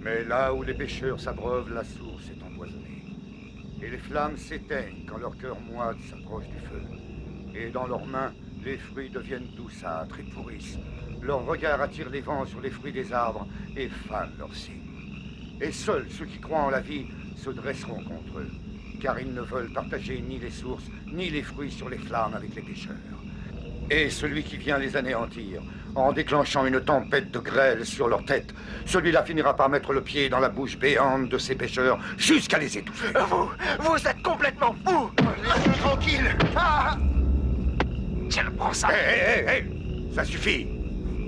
Mais là où les pêcheurs s'abreuvent, la source est empoisonnée. Et les flammes s'éteignent quand leur cœur moite s'approche du feu. Et dans leurs mains, les fruits deviennent douceâtres et pourrissent. Leur regard attire les vents sur les fruits des arbres et fane leurs cimes. Et seuls ceux qui croient en la vie se dresseront contre eux, car ils ne veulent partager ni les sources, ni les fruits sur les flammes avec les pêcheurs. Et celui qui vient les anéantir, en déclenchant une tempête de grêle sur leur tête, celui-là finira par mettre le pied dans la bouche béante de ces pêcheurs jusqu'à les étouffer. Vous êtes complètement fou. Laissez-nous tranquille. Ah! Tiens, prends ça. Hé, ça suffit.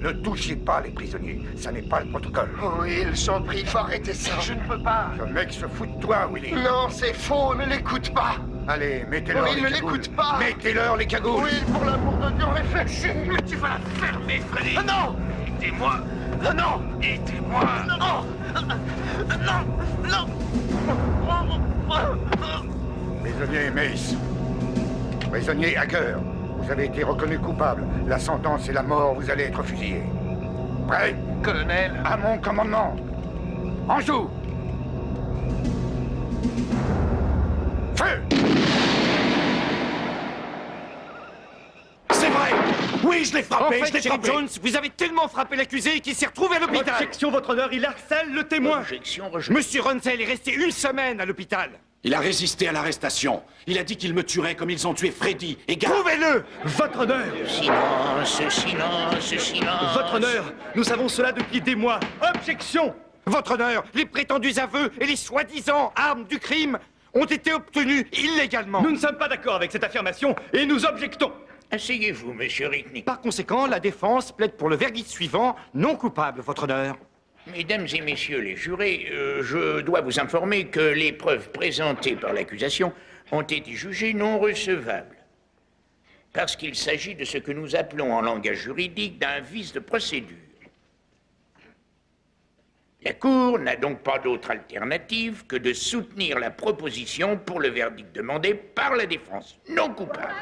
Ne touchez pas les prisonniers, ça n'est pas le protocole. Oh, il s'en prie, faut arrêter ça. Je ne peux pas. Ce mec se fout de toi, Willy. Non, c'est faux, ne l'écoute pas. Allez, mettez-leur Oui, les ne cagoules. l'écoute pas. Mettez-leur les cagoules. Oui, pour l'amour de Dieu, réfléchis. Mais tu vas la fermer, Freddy. Ah, non. Aidez-moi. Ah, non. Aidez-moi. Non. Prisonnier Mace. Prisonnier Hacker. Vous avez été reconnu coupable. La sentence est la mort, vous allez être fusillé. Prêt? Colonel. À mon commandement. En joue. Feu! C'est vrai. Oui, je l'ai En frappé, fait, je l'ai Sheriff frappé. Jones, vous avez tellement frappé l'accusé qu'il s'est retrouvé à l'hôpital. Objection, votre honneur, il harcèle le témoin. Objection rejetée. Monsieur Runsell est resté une semaine à l'hôpital. Il a résisté à l'arrestation. Il a dit qu'il me tuerait comme ils ont tué Freddy et Gar. Prouvez-le. Votre honneur. Silence. Votre honneur, nous savons cela depuis des mois. Objection. Votre honneur, les prétendus aveux et les soi-disant armes du crime ont été obtenus illégalement. Nous ne sommes pas d'accord avec cette affirmation et nous objectons. Asseyez-vous, monsieur Ricknick. Par conséquent, la défense plaide pour le verdict suivant, non coupable, votre honneur. Mesdames et messieurs les jurés, je dois vous informer que les preuves présentées par l'accusation ont été jugées non recevables. Parce qu'il s'agit de ce que nous appelons en langage juridique d'un vice de procédure. La Cour n'a donc pas d'autre alternative que de soutenir la proposition pour le verdict demandé par la défense, non coupable.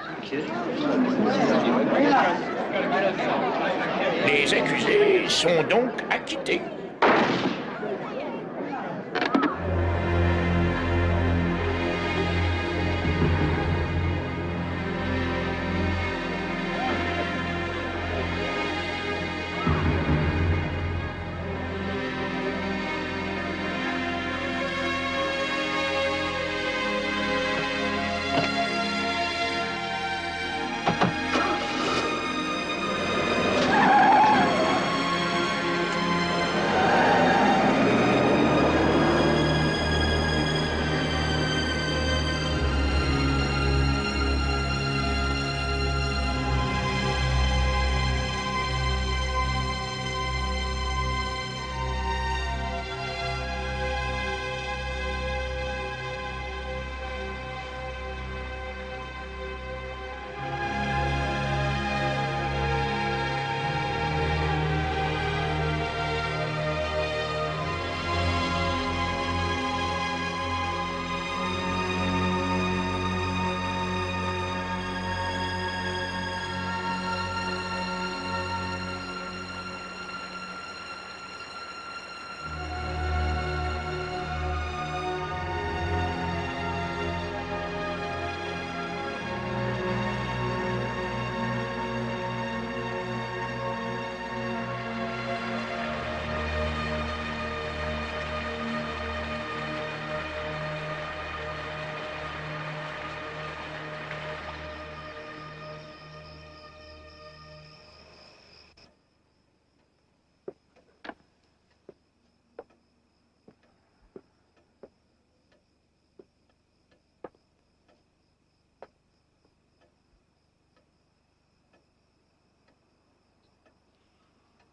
Les accusés sont donc acquittés.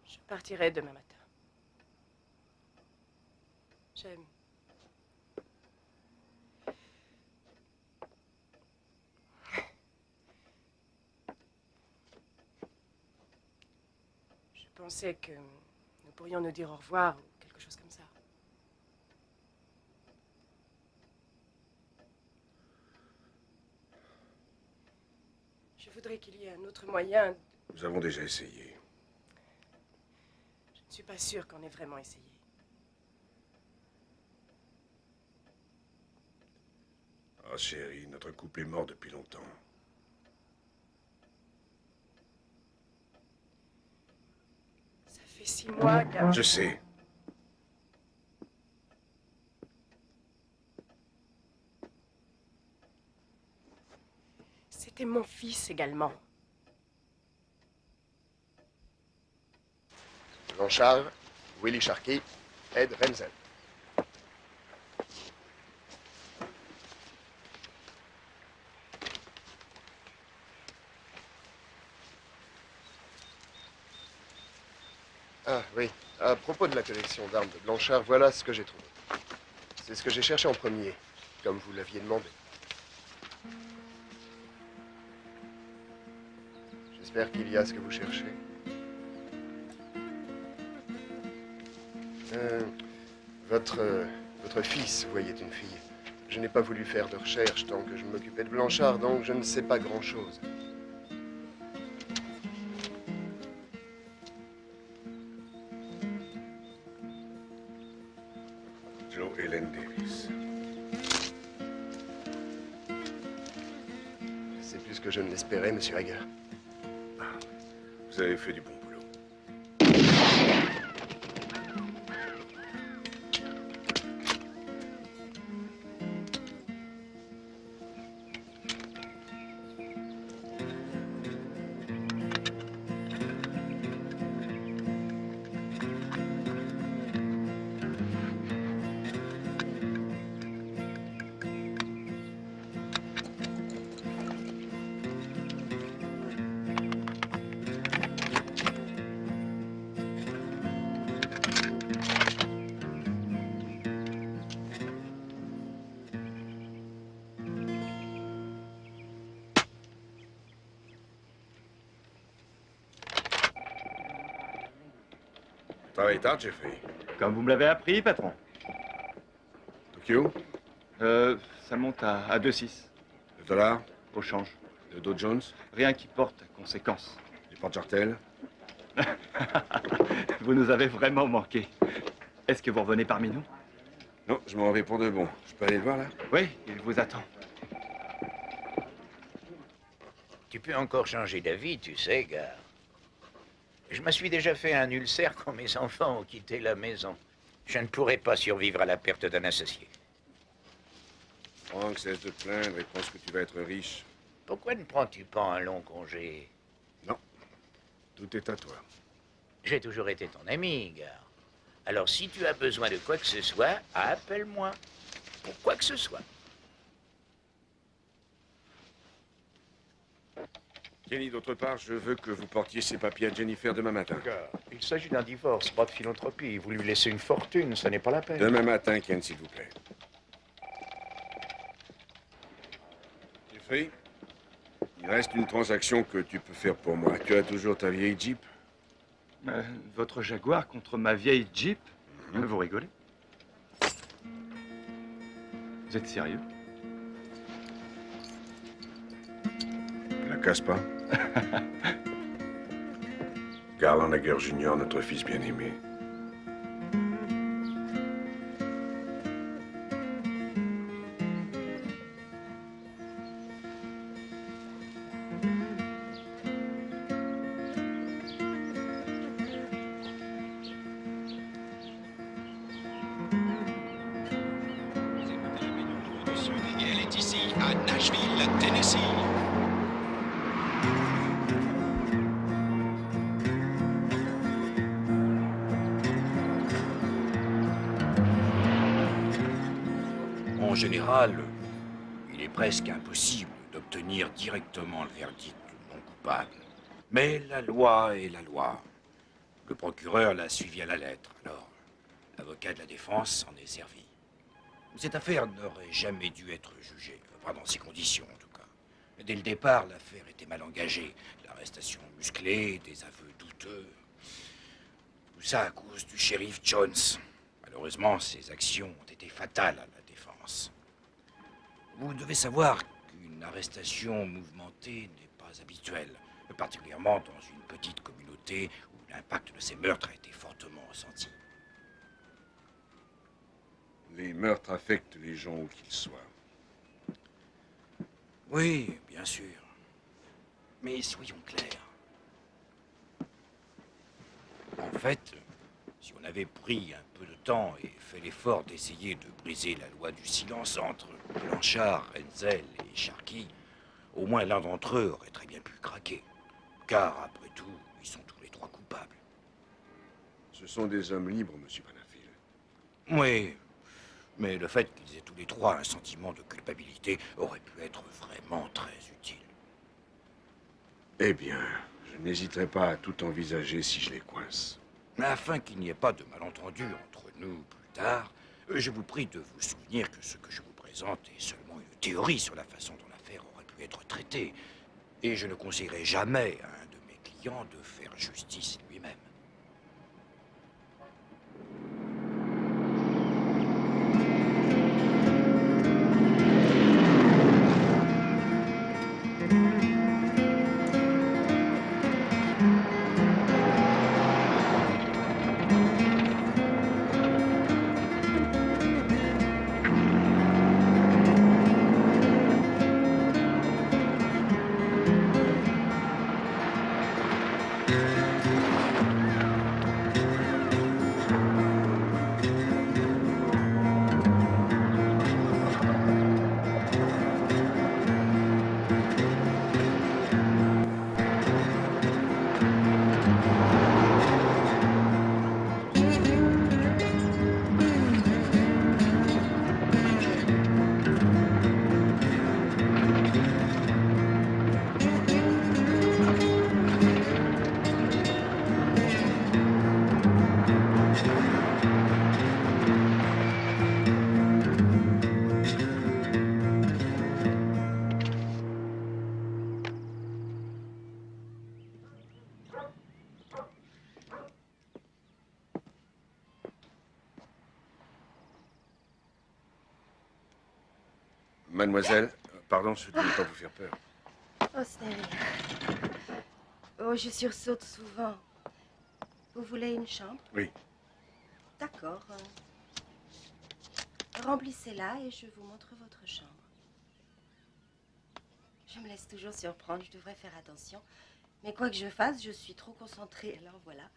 Je partirai demain matin. J'aime. Je pensais que nous pourrions nous dire au revoir ou quelque chose comme ça. Je voudrais qu'il y ait un autre moyen. Nous avons déjà essayé. Je ne suis pas sûre qu'on ait vraiment essayé. Oh chérie, notre couple est mort depuis longtemps. Ça fait 6 mois, Gab. Je sais. C'était mon fils également. Blanchard, Willy Sharkey, Ed Renzel. Ah oui, à propos de la collection d'armes de Blanchard, voilà ce que j'ai trouvé. C'est ce que j'ai cherché en premier, comme vous l'aviez demandé. J'espère qu'il y a ce que vous cherchez. Votre fils voyait une fille. Je n'ai pas voulu faire de recherche tant que je m'occupais de Blanchard, donc je ne sais pas grand-chose. Joe Helen Davis. C'est plus que je ne l'espérais, monsieur Hager. Vous avez fait du bon boulot. Travaille tard, Jeffrey. Comme vous me l'avez appris, patron. Tokyo, Ça monte à 2,6 le dollar, au change. le Dow Jones, Rien qui porte à conséquence. les porte-jartelles. Vous nous avez vraiment manqué. Est-ce que vous revenez parmi nous? Non, je m'en vais pour de bon. Je peux aller le voir, là? Oui, il vous attend. Tu peux encore changer d'avis, tu sais, gars. Je me suis déjà fait un ulcère quand mes enfants ont quitté la maison. Je ne pourrais pas survivre à la perte d'un associé. Franck, cesse de te plaindre et pense que tu vas être riche. Pourquoi ne prends-tu pas un long congé? Non, tout est à toi. J'ai toujours été ton ami, gars. Alors si tu as besoin de quoi que ce soit, appelle-moi. Pour quoi que ce soit. Kenny, d'autre part, je veux que vous portiez ces papiers à Jennifer demain matin. Il s'agit d'un divorce, pas de philanthropie. Vous lui laissez une fortune, ça n'est pas la peine. Demain matin, Ken, s'il vous plaît. Jeffrey, il reste une transaction que tu peux faire pour moi. Tu as toujours ta vieille Jeep? Votre Jaguar contre ma vieille Jeep? Vous rigolez? Vous êtes sérieux? La casse pas. Garland Hager Jr., notre fils bien-aimé. Elle est ici, à Nashville, Tennessee. En général, il est presque impossible d'obtenir directement le verdict non coupable. Mais la loi est la loi. Le procureur l'a suivi à la lettre, alors l'avocat de la défense s'en est servi. Cette affaire n'aurait jamais dû être jugée, pas dans ces conditions en tout cas. Dès le départ, l'affaire était mal engagée. L'arrestation musclée, des aveux douteux. Tout ça à cause du shérif Jones. Malheureusement, ses actions ont été fatales à la défense. Vous devez savoir qu'une arrestation mouvementée n'est pas habituelle, particulièrement dans une petite communauté où l'impact de ces meurtres a été fortement ressenti. Les meurtres affectent les gens où qu'ils soient. Oui, bien sûr. Mais soyons clairs. En fait, si on avait pris un peu de temps et fait l'effort d'essayer de briser la loi du silence entre Blanchard, Renzel et Sharkey, au moins l'un d'entre eux aurait très bien pu craquer. Car, après tout, ils sont tous les trois coupables. Ce sont des hommes libres, monsieur Panafil. Oui, mais le fait qu'ils aient tous les trois un sentiment de culpabilité aurait pu être vraiment très utile. Eh bien, je n'hésiterai pas à tout envisager si je les coince. Mais afin qu'il n'y ait pas de malentendu entre nous plus tard, je vous prie de vous souvenir que ce que je vous présente est seulement une théorie sur la façon dont l'affaire aurait pu être traitée. Et je ne conseillerais jamais à un de mes clients de faire justice lui-même. Mademoiselle, pardon, je ne veux pas vous faire peur. Oh, ce n'est rien. Oh, je sursaute souvent. Vous voulez une chambre? Oui. D'accord. Remplissez-la et je vous montre votre chambre. Je me laisse toujours surprendre, je devrais faire attention. Mais quoi que je fasse, je suis trop concentrée, alors voilà.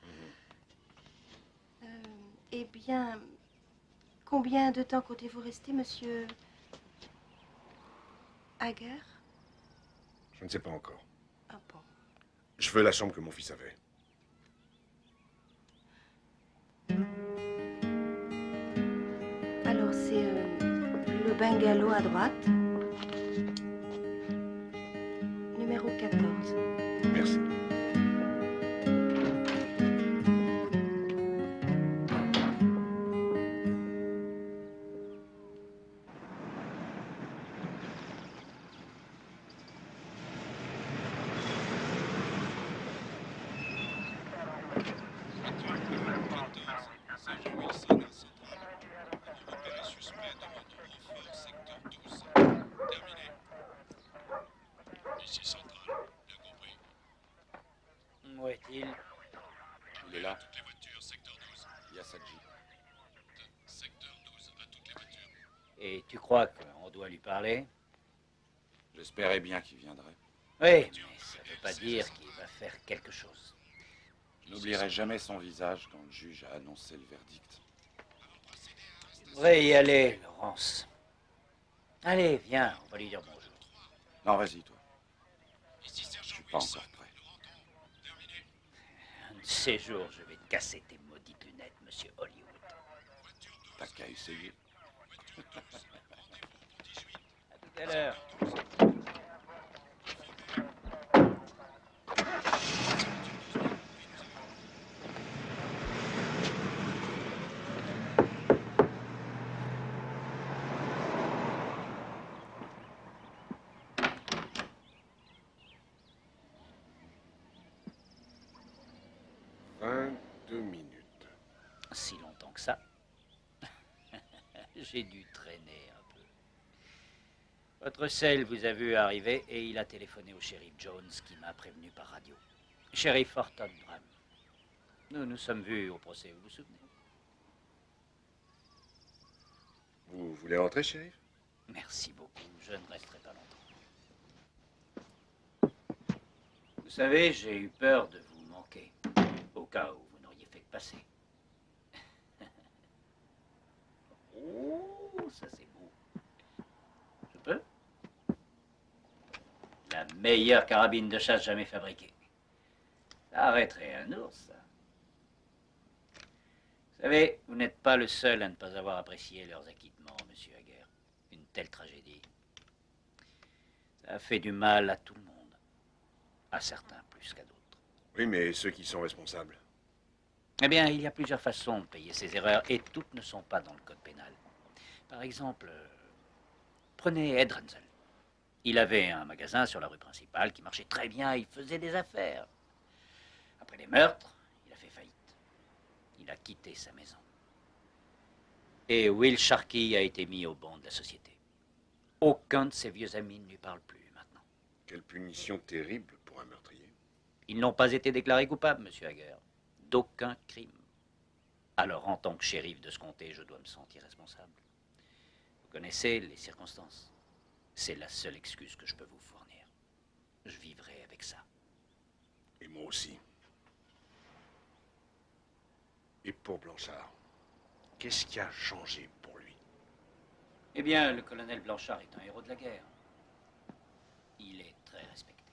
Eh bien, combien de temps comptez-vous rester, monsieur Hager? Je ne sais pas encore. Ah bon. Je veux la chambre que mon fils avait. Alors, c'est le bungalow à droite, numéro 14. Merci. Où est-il? Il est là. Toutes les voitures, secteur 12. Il y a sa Jeep. Secteur 12, à toutes les voitures. Et tu crois qu'on doit lui parler? J'espérais bien qu'il viendrait. Oui, mais ça ne veut pas dire qu'il va faire quelque chose. Je n'oublierai jamais son visage quand le juge a annoncé le verdict. Tu devrais y aller, Laurence. Allez, viens, on va lui dire bonjour. Non, vas-y, toi. Ici Je Sergent suis pas Wilson. encore prêt. Nous rentrons. Terminé. Un de ces jours, je vais te casser tes maudites lunettes, monsieur Hollywood. Voiture 12. T'as qu'à essayer. Voiture 12. Rendez-vous pour 18. À tout à l'heure. Si longtemps que ça. J'ai dû traîner un peu. Votre cell vous a vu arriver et il a téléphoné au shérif Jones qui m'a prévenu par radio. Shérif Horton Bram. Nous nous sommes vus au procès, vous vous souvenez? Vous voulez rentrer, shérif? Merci beaucoup, je ne resterai pas longtemps. savez, j'ai eu peur de vous manquer, au cas où vous n'auriez fait que passer. Oh, ça c'est beau. Je peux? La meilleure carabine de chasse jamais fabriquée. Ça arrêterait un ours, ça. Vous savez, vous n'êtes pas le seul à ne pas avoir apprécié leurs acquittements, monsieur Hager. Une telle tragédie. Ça a fait du mal à tout le monde. À certains plus qu'à d'autres. Oui, mais ceux qui sont responsables. Eh bien, il y a plusieurs façons de payer ces erreurs, et toutes ne sont pas dans le code pénal. Par exemple, prenez Ed Renzel. Il avait un magasin sur la rue principale qui marchait très bien, il faisait des affaires. Après les meurtres, il a fait faillite. Il a quitté sa maison. Et Will Sharkey a été mis au banc de la société. Aucun de ses vieux amis ne lui parle plus maintenant. Quelle punition terrible pour un meurtrier. Ils n'ont pas été déclarés coupables, monsieur Hager. D'aucun crime. Alors, en tant que shérif de ce comté, je dois me sentir responsable. Vous connaissez les circonstances. C'est la seule excuse que je peux vous fournir. Je vivrai avec ça. Et moi aussi. Et pour Blanchard, qu'est-ce qui a changé pour lui? Eh bien, le colonel Blanchard est un héros de la guerre. Il est très respecté.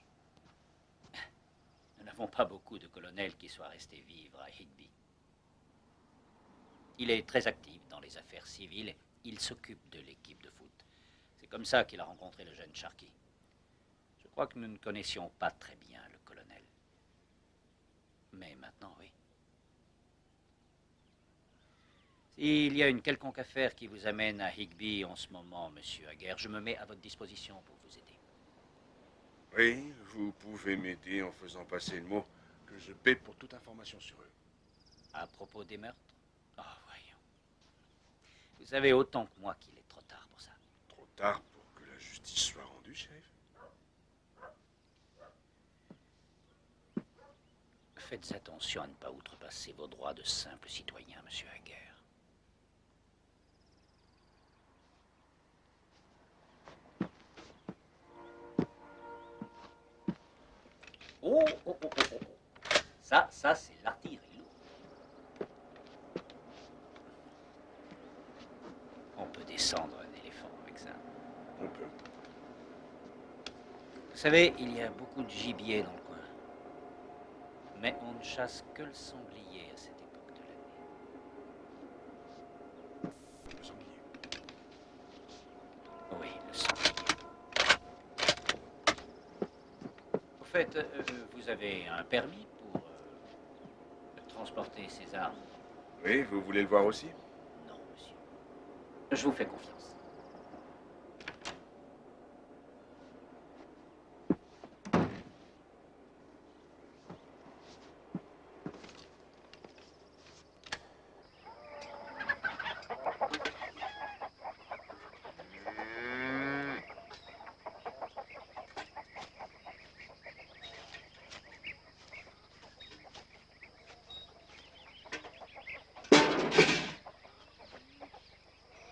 Nous n'avons pas beaucoup de colonels qui soient restés vivre à Higbee. Il est très actif dans les affaires civiles et il s'occupe de l'équipe de foot. C'est comme ça qu'il a rencontré le jeune Sharkey. Je crois que nous ne connaissions pas très bien le colonel. Mais maintenant, oui. S'il y a une quelconque affaire qui vous amène à Higbee en ce moment, monsieur Hager, je me mets à votre disposition pour vous aider. Oui, vous pouvez m'aider en faisant passer le mot que je paie pour toute information sur eux. À propos des meurtres? Oh, voyons. Vous savez autant que moi qu'il est trop tard pour ça. Trop tard pour que la justice soit rendue, shérif? Faites attention à ne pas outrepasser vos droits de simple citoyen, monsieur Hager. Oh, oh, oh, oh, oh. Ça c'est l'artillerie lourde. On peut descendre un éléphant avec ça. On peut. Vous savez, il y a beaucoup de gibier dans le coin. Mais on ne chasse que le sanglier à cette époque de l'année. Le sanglier. Oui, le sanglier. Au fait, vous avez un permis pour transporter ces armes? Oui, vous voulez le voir aussi? Non, monsieur. Je vous fais confiance.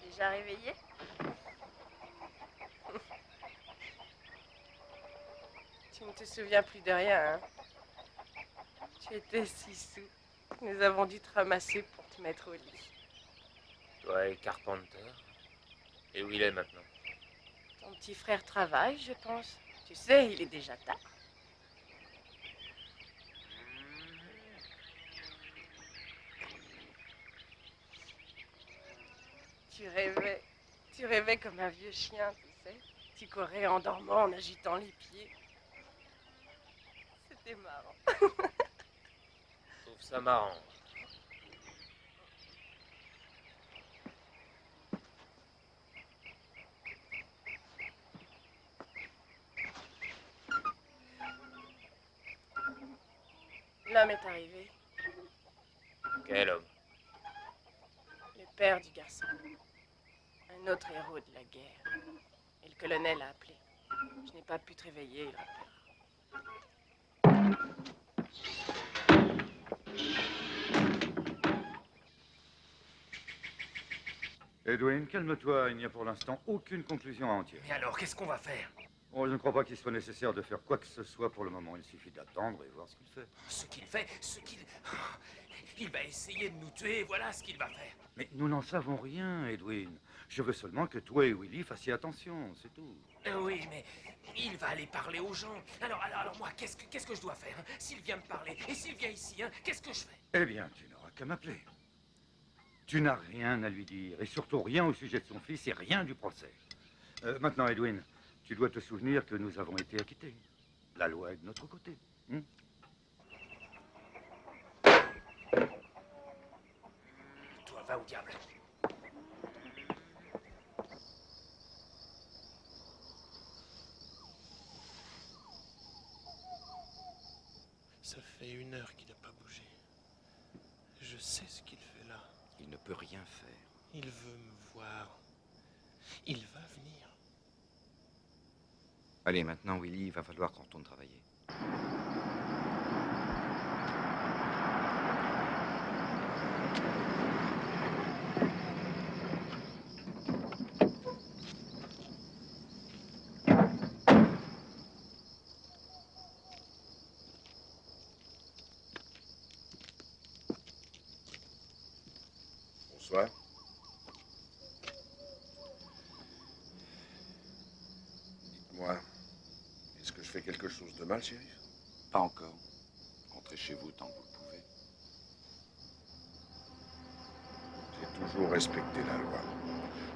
Déjà réveillé? Tu ne te souviens plus de rien, hein? Tu étais si sous. Nous avons dû te ramasser pour te mettre au lit. Toi et Carpenter. Et où il est maintenant? Ton petit frère travaille, je pense. Tu sais, il est déjà tard. Tu rêvais comme un vieux chien, tu sais. Tu courais en dormant, en agitant les pieds. C'était marrant. Je trouve ça marrant. L'homme est arrivé. Quel homme? Le père du garçon. Un autre héros de la guerre. Et le colonel a appelé. Je n'ai pas pu te réveiller, il rappellera. Edwin, calme-toi. Il n'y a pour l'instant aucune conclusion à en tirer. Mais alors, qu'est-ce qu'on va faire? Oh, je ne crois pas qu'il soit nécessaire de faire quoi que ce soit pour le moment. Il suffit d'attendre et voir ce qu'il fait. Ce qu'il fait, il va essayer de nous tuer, voilà ce qu'il va faire. Mais nous n'en savons rien, Edwin. Je veux seulement que toi et Willy fassiez attention, c'est tout. Oui, mais il va aller parler aux gens. Alors moi, qu'est-ce que je dois faire hein? S'il vient me parler, et s'il vient ici, hein, qu'est-ce que je fais? Eh bien, tu n'auras qu'à m'appeler. Tu n'as rien à lui dire, et surtout rien au sujet de son fils et rien du procès. Maintenant, Edwin, tu dois te souvenir que nous avons été acquittés. La loi est de notre côté. Toi, va au diable. Ça fait 1 heure qu'il n'a pas bougé. Je sais ce qu'il fait là. Il ne peut rien faire. Il veut me voir. Il va venir. Allez, maintenant, Willy, il va falloir qu'on retourne travailler. Bonsoir. Dites-moi, est-ce que je fais quelque chose de mal, shérif? Pas encore. Rentrez chez vous tant que vous le pouvez. J'ai toujours respecté la loi.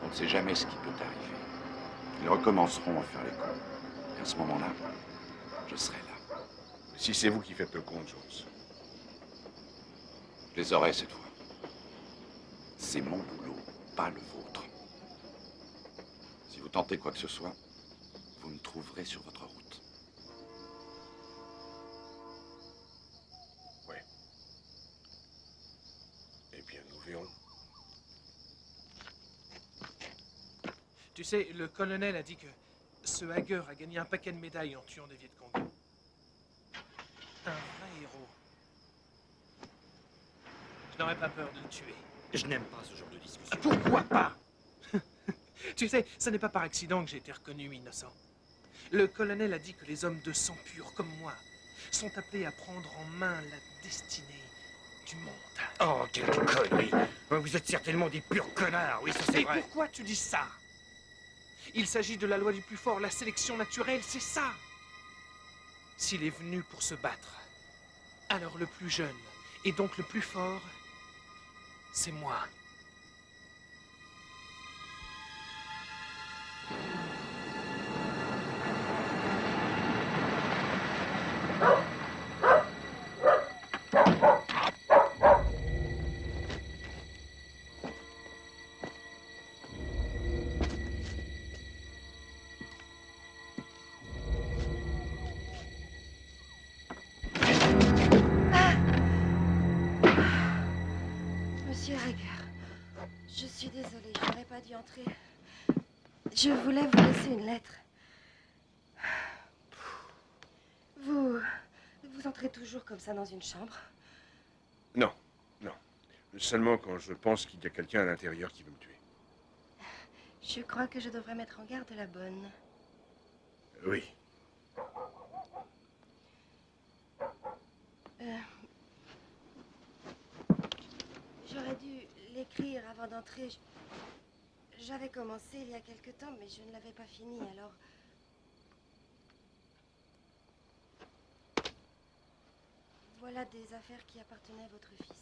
On ne sait jamais ce qui peut arriver. Ils recommenceront à faire les cons. Et à ce moment-là, je serai là. Mais si c'est vous qui faites le compte, Jones. Je les aurai cette fois. C'est mon boulot, pas le vôtre. Si vous tentez quoi que ce soit, vous me trouverez sur votre route. Oui. Eh bien, nous verrons. Tu sais, le colonel a dit que ce Hager a gagné un paquet de médailles en tuant des Vietcong. Un vrai héros. Je n'aurais pas peur de le tuer. Je n'aime pas ce genre de discussion. Pourquoi pas? Tu sais, ce n'est pas par accident que j'ai été reconnu innocent. Le colonel a dit que les hommes de sang pur comme moi sont appelés à prendre en main la destinée du monde. Oh, quelle connerie! Vous êtes certainement des purs connards, oui, ça c'est Et vrai. pourquoi tu dis ça? Il s'agit de la loi du plus fort, la sélection naturelle, c'est ça. S'il est venu pour se battre, alors le plus jeune, et donc le plus fort, c'est moi. Monsieur Hager, je suis désolée, je n'aurais pas dû entrer. Je voulais vous laisser une lettre. Vous entrez toujours comme ça dans une chambre? Non, non. Seulement quand je pense qu'il y a quelqu'un à l'intérieur qui veut me tuer. Je crois que je devrais mettre en garde la bonne. Oui. J'aurais dû l'écrire avant d'entrer. J'avais commencé il y a quelque temps, mais je ne l'avais pas fini, alors... Voilà des affaires qui appartenaient à votre fils.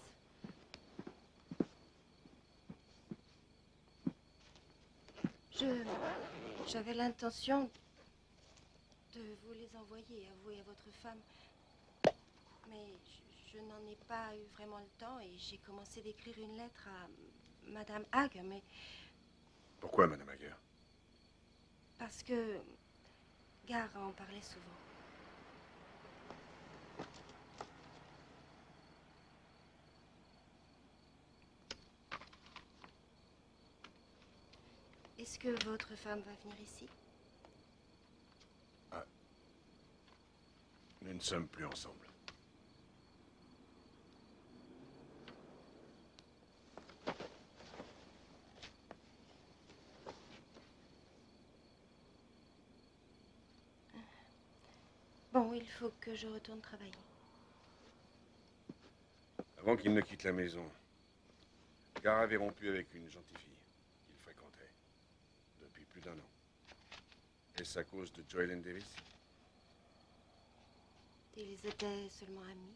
J'avais l'intention de vous les envoyer à vous et à votre femme. Mais je n'en ai pas eu vraiment le temps et j'ai commencé d'écrire une lettre à Madame Hager, mais... Pourquoi, Madame Hager? Parce que Gar en parlait souvent. Est-ce que votre femme va venir ici? Ah. Nous ne sommes plus ensemble. Bon, il faut que je retourne travailler. Avant qu'il ne quitte la maison, Gar avait rompu avec une gentille fille qu'il fréquentait depuis plus d'1 an. Est-ce à cause de Joylen Davis? Ils étaient seulement amis.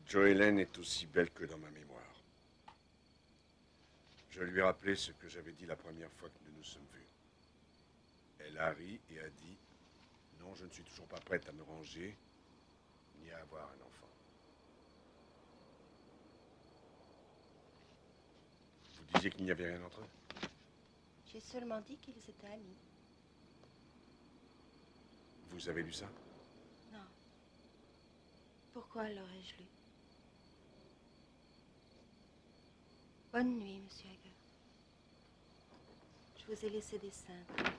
Joylen est aussi belle que dans ma mémoire. Je lui ai rappelé ce que j'avais dit la première fois que nous nous sommes vus. Elle a ri et a dit « Non, je ne suis toujours pas prête à me ranger, ni à avoir un enfant. » Vous disiez qu'il n'y avait rien entre eux? J'ai seulement dit qu'ils étaient amis. Vous avez lu ça? Non. Pourquoi l'aurais-je lu? Bonne nuit, monsieur Hager. Je vous ai laissé des cintres.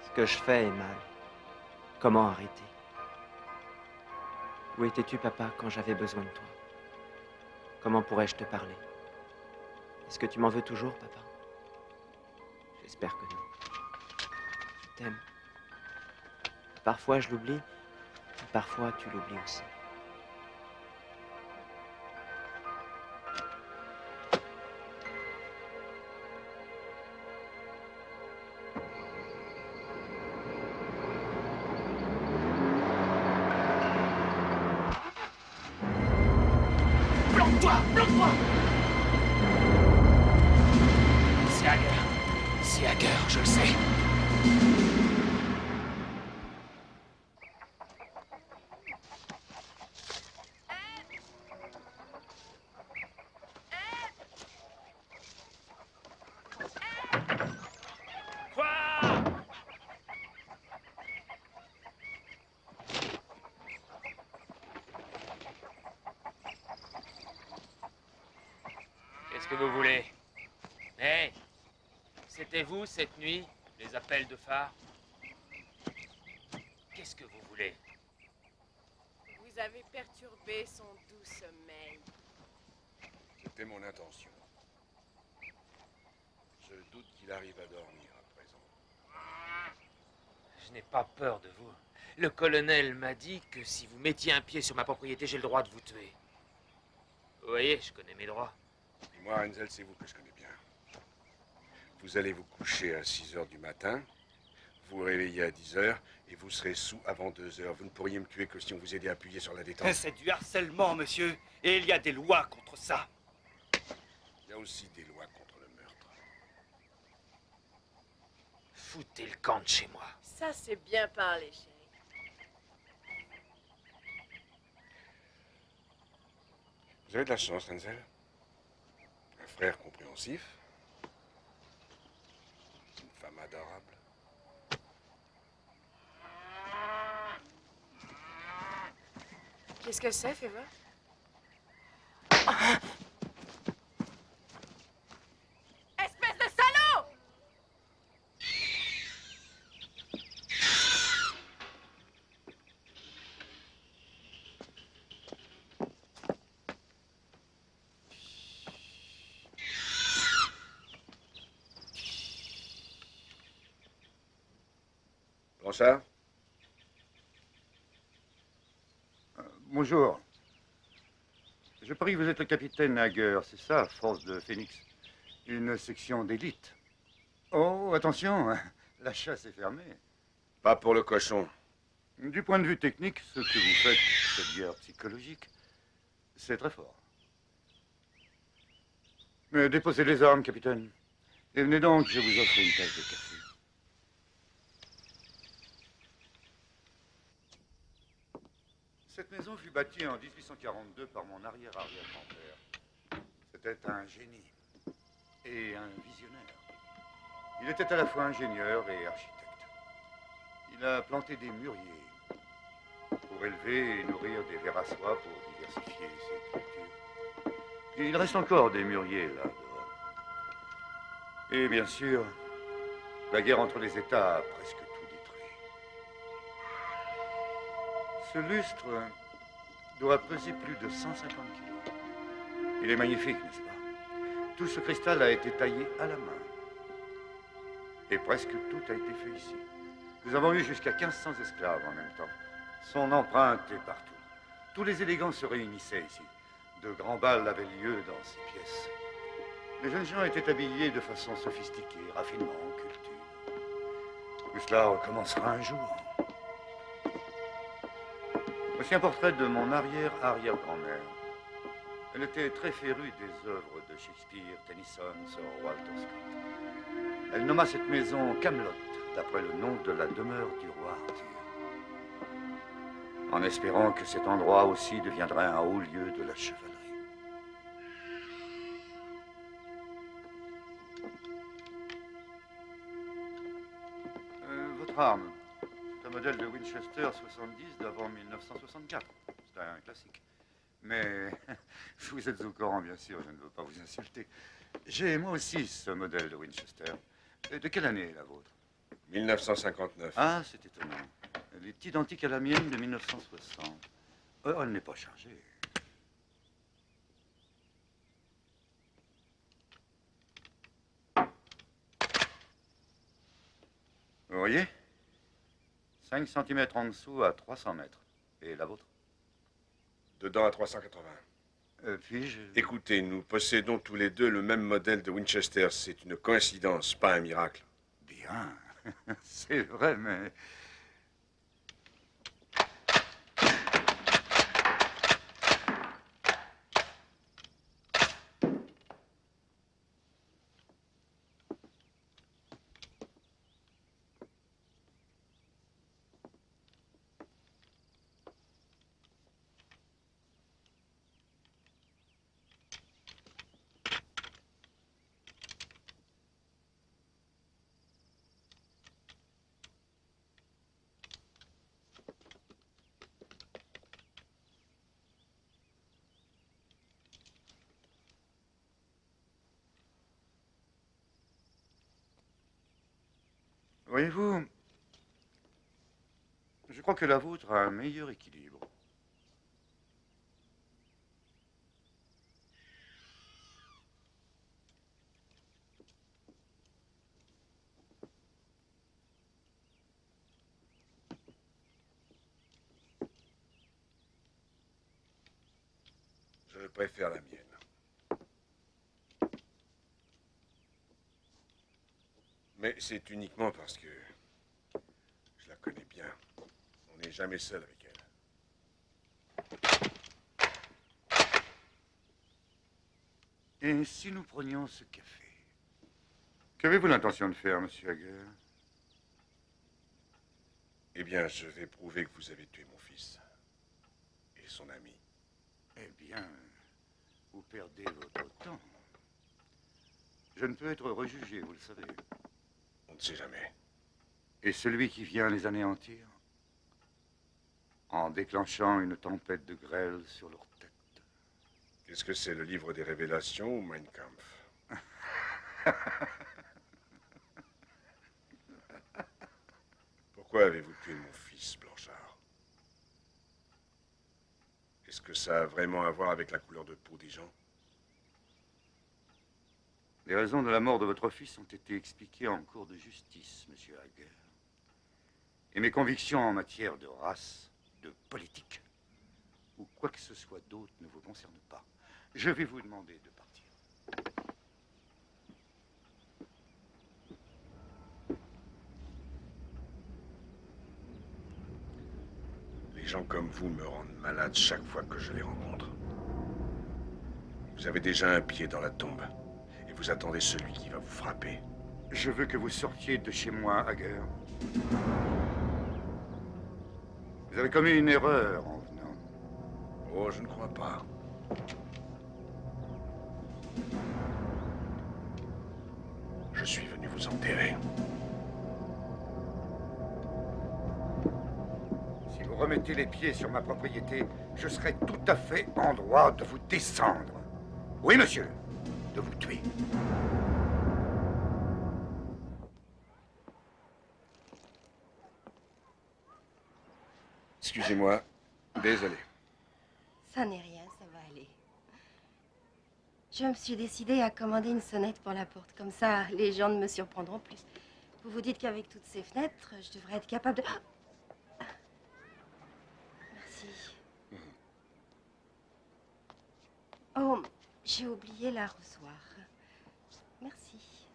Ce que je fais est mal. Comment arrêter? Où étais-tu, papa, quand j'avais besoin de toi? Comment pourrais-je te parler? Est-ce que tu m'en veux toujours, papa? J'espère que non. Je t'aime. Parfois je l'oublie, et parfois tu l'oublies aussi. Planque-toi! Planque-toi! C'est Hager. C'est Hager, je le sais. Qu'est-ce que vous voulez? Hé, c'était vous cette nuit, les appels de phare? Qu'est-ce que vous voulez? Vous avez perturbé son doux sommeil. C'était mon intention. Je doute qu'il arrive à dormir à présent. Je n'ai pas peur de vous. Le colonel m'a dit que si vous mettiez un pied sur ma propriété, j'ai le droit de vous tuer. Vous voyez, je connais mes droits. Et moi, Renzel, c'est vous que je connais bien. Vous allez vous coucher à 6 h du matin, vous vous réveillez à 10 h et vous serez sous avant 2 h. Vous ne pourriez me tuer que si on vous aidait à appuyer sur la détente. C'est du harcèlement, monsieur. Et il y a des lois contre ça. Il y a aussi des lois contre le meurtre. Foutez le camp de chez moi. Ça, c'est bien parlé, chérie. Vous avez de la chance, Renzel. Un frère compréhensif. Une femme adorable. Qu'est-ce que c'est, fais voir? Espèce de salaud! Blanchard? Bonjour. Je parie que vous êtes le capitaine Hager, c'est ça, force de Phoenix. Une section d'élite. Oh, attention, La chasse est fermée. Pas pour le cochon. Du point de vue technique, ce que vous faites, cette guerre psychologique, c'est très fort. Mais déposez les armes, capitaine. Et venez donc, je vous offre une tasse de café. Cette maison fut bâtie en 1842 par mon arrière-arrière-grand-père. C'était un génie et un visionnaire. Il était à la fois ingénieur et architecte. Il a planté des mûriers pour élever et nourrir des vers à soie pour diversifier ses cultures. Et il reste encore des mûriers là dehors. Et bien sûr, la guerre entre les États a presque tout détruit. Ce lustre doit peser plus de 150 kilos. Il est magnifique, n'est-ce pas? Tout ce cristal a été taillé à la main. Et presque tout a été fait ici. Nous avons eu jusqu'à 1500 esclaves en même temps. Son empreinte est partout. Tous les élégants se réunissaient ici. De grands bals avaient lieu dans ces pièces. Les jeunes gens étaient habillés de façon sophistiquée, raffinement, culture. Tout cela recommencera un jour. Voici un portrait de mon arrière-arrière-grand-mère. Elle était très férue des œuvres de Shakespeare, Tennyson, Sir Walter Scott. Elle nomma cette maison Camelot, d'après le nom de la demeure du roi Arthur, en espérant que cet endroit aussi deviendrait un haut lieu de la chevalerie. Votre arme, c'est un modèle de Winchester 70 d'avant 1964. C'est un classique. Mais vous êtes au courant, bien sûr, je ne veux pas vous insulter. J'ai moi aussi ce modèle de Winchester. De quelle année est la vôtre? 1959. Ah, c'est étonnant. Elle est identique à la mienne de 1960. Elle n'est pas chargée. Vous voyez? 5 cm en dessous à 300 mètres. Et la vôtre? Dedans à 380. Puis-je... Écoutez, nous possédons tous les deux le même modèle de Winchester. C'est une coïncidence, pas un miracle. Bien. C'est vrai, mais... Voyez-vous, je crois que la vôtre a un meilleur équilibre. Je préfère la mienne. Mais c'est uniquement parce que je la connais bien. On n'est jamais seul avec elle. Et si nous prenions ce café? Qu'avez-vous l'intention de faire, monsieur Hager? Eh bien, je vais prouver que vous avez tué mon fils. Et son ami. Eh bien, vous perdez votre temps. Je ne peux être rejugé, vous le savez. On ne sait jamais. Et celui qui vient les anéantir, en déclenchant une tempête de grêle sur leur tête. Qu'est-ce que c'est, le livre des révélations ou Mein Kampf? Pourquoi avez-vous tué mon fils, Blanchard? Est-ce que ça a vraiment à voir avec la couleur de peau des gens? Les raisons de la mort de votre fils ont été expliquées en cours de justice, monsieur Hager. Et mes convictions en matière de race, de politique, ou quoi que ce soit d'autre ne vous concernent pas. Je vais vous demander de partir. gens comme vous me rendent malade chaque fois que je les rencontre. Vous avez déjà un pied dans la tombe. Et vous attendez celui qui va vous frapper. Je veux que vous sortiez de chez moi, Hager. Vous avez commis une erreur en venant. Oh, je ne crois pas. Je suis venu vous enterrer. Si vous remettez les pieds sur ma propriété, je serai tout à fait en droit de vous descendre. Oui, monsieur, de vous tuer. Excusez-moi. Désolé. Ça n'est rien, ça va aller. Je me suis décidée à commander une sonnette pour la porte. Comme ça, les gens ne me surprendront plus. Vous vous dites qu'avec toutes ces fenêtres, je devrais être capable de... Merci. Oh, j'ai oublié l'arrosoir. Merci.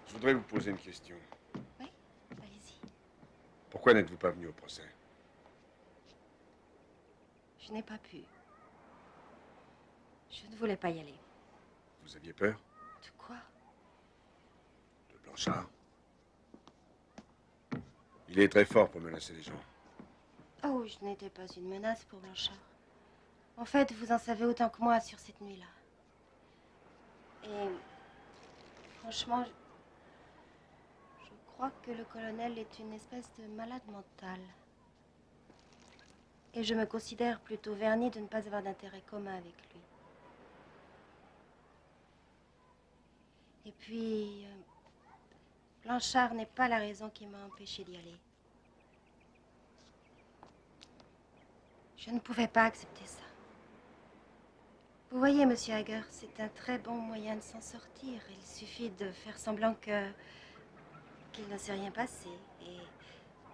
Je voudrais vous poser une question. Oui, allez-y. Pourquoi n'êtes-vous pas venu au procès? Je n'ai pas pu. Je ne voulais pas y aller. Vous aviez peur? De quoi? De Blanchard. Il est très fort pour menacer les gens. Oh, je n'étais pas une menace pour Blanchard. En fait, vous en savez autant que moi sur cette nuit-là. Et franchement, je crois que le colonel est une espèce de malade mental. Et je me considère plutôt vernie de ne pas avoir d'intérêt commun avec lui. Et puis, Blanchard n'est pas la raison qui m'a empêchée d'y aller. Je ne pouvais pas accepter ça. Vous voyez, monsieur Hager, c'est un très bon moyen de s'en sortir. Il suffit de faire semblant qu'il ne s'est rien passé. Et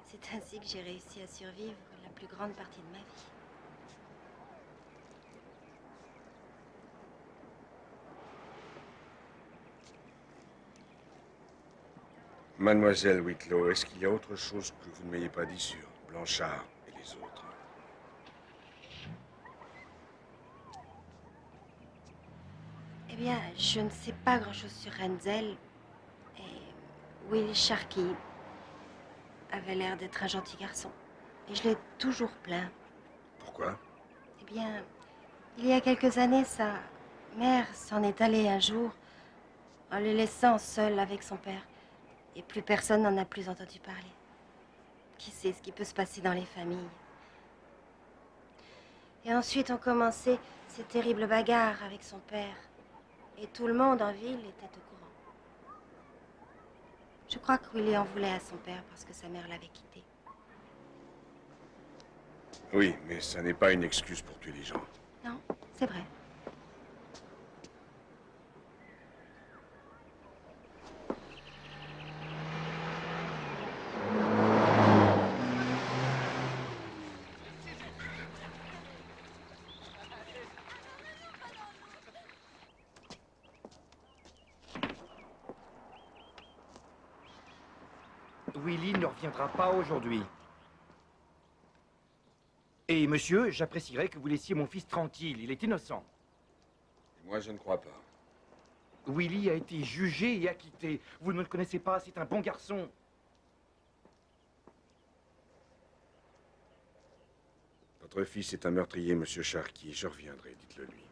c'est ainsi que j'ai réussi à survivre la plus grande partie de ma vie. Mademoiselle Whitlow, est-ce qu'il y a autre chose que vous ne m'ayez pas dit sur Blanchard et les autres? Eh bien, je ne sais pas grand-chose sur Renzel. Et Will Sharkey avait l'air d'être un gentil garçon. Et je l'ai toujours plaint. Pourquoi? Eh bien, il y a quelques années, sa mère s'en est allée un jour en le laissant seul avec son père. Et plus personne n'en a plus entendu parler. Qui sait ce qui peut se passer dans les familles? Et ensuite ont commencé ces terribles bagarres avec son père. Et tout le monde en ville était au courant. Je crois que Willy en voulait à son père parce que sa mère l'avait quitté. Oui, mais ça n'est pas une excuse pour tuer les gens. Non, c'est vrai. Willy ne reviendra pas aujourd'hui. Et monsieur, j'apprécierais que vous laissiez mon fils tranquille. Il est innocent. Moi, je ne crois pas. Willy a été jugé et acquitté. Vous ne le connaissez pas, c'est un bon garçon. Votre fils est un meurtrier, monsieur Sharkey. Je reviendrai, dites-le lui.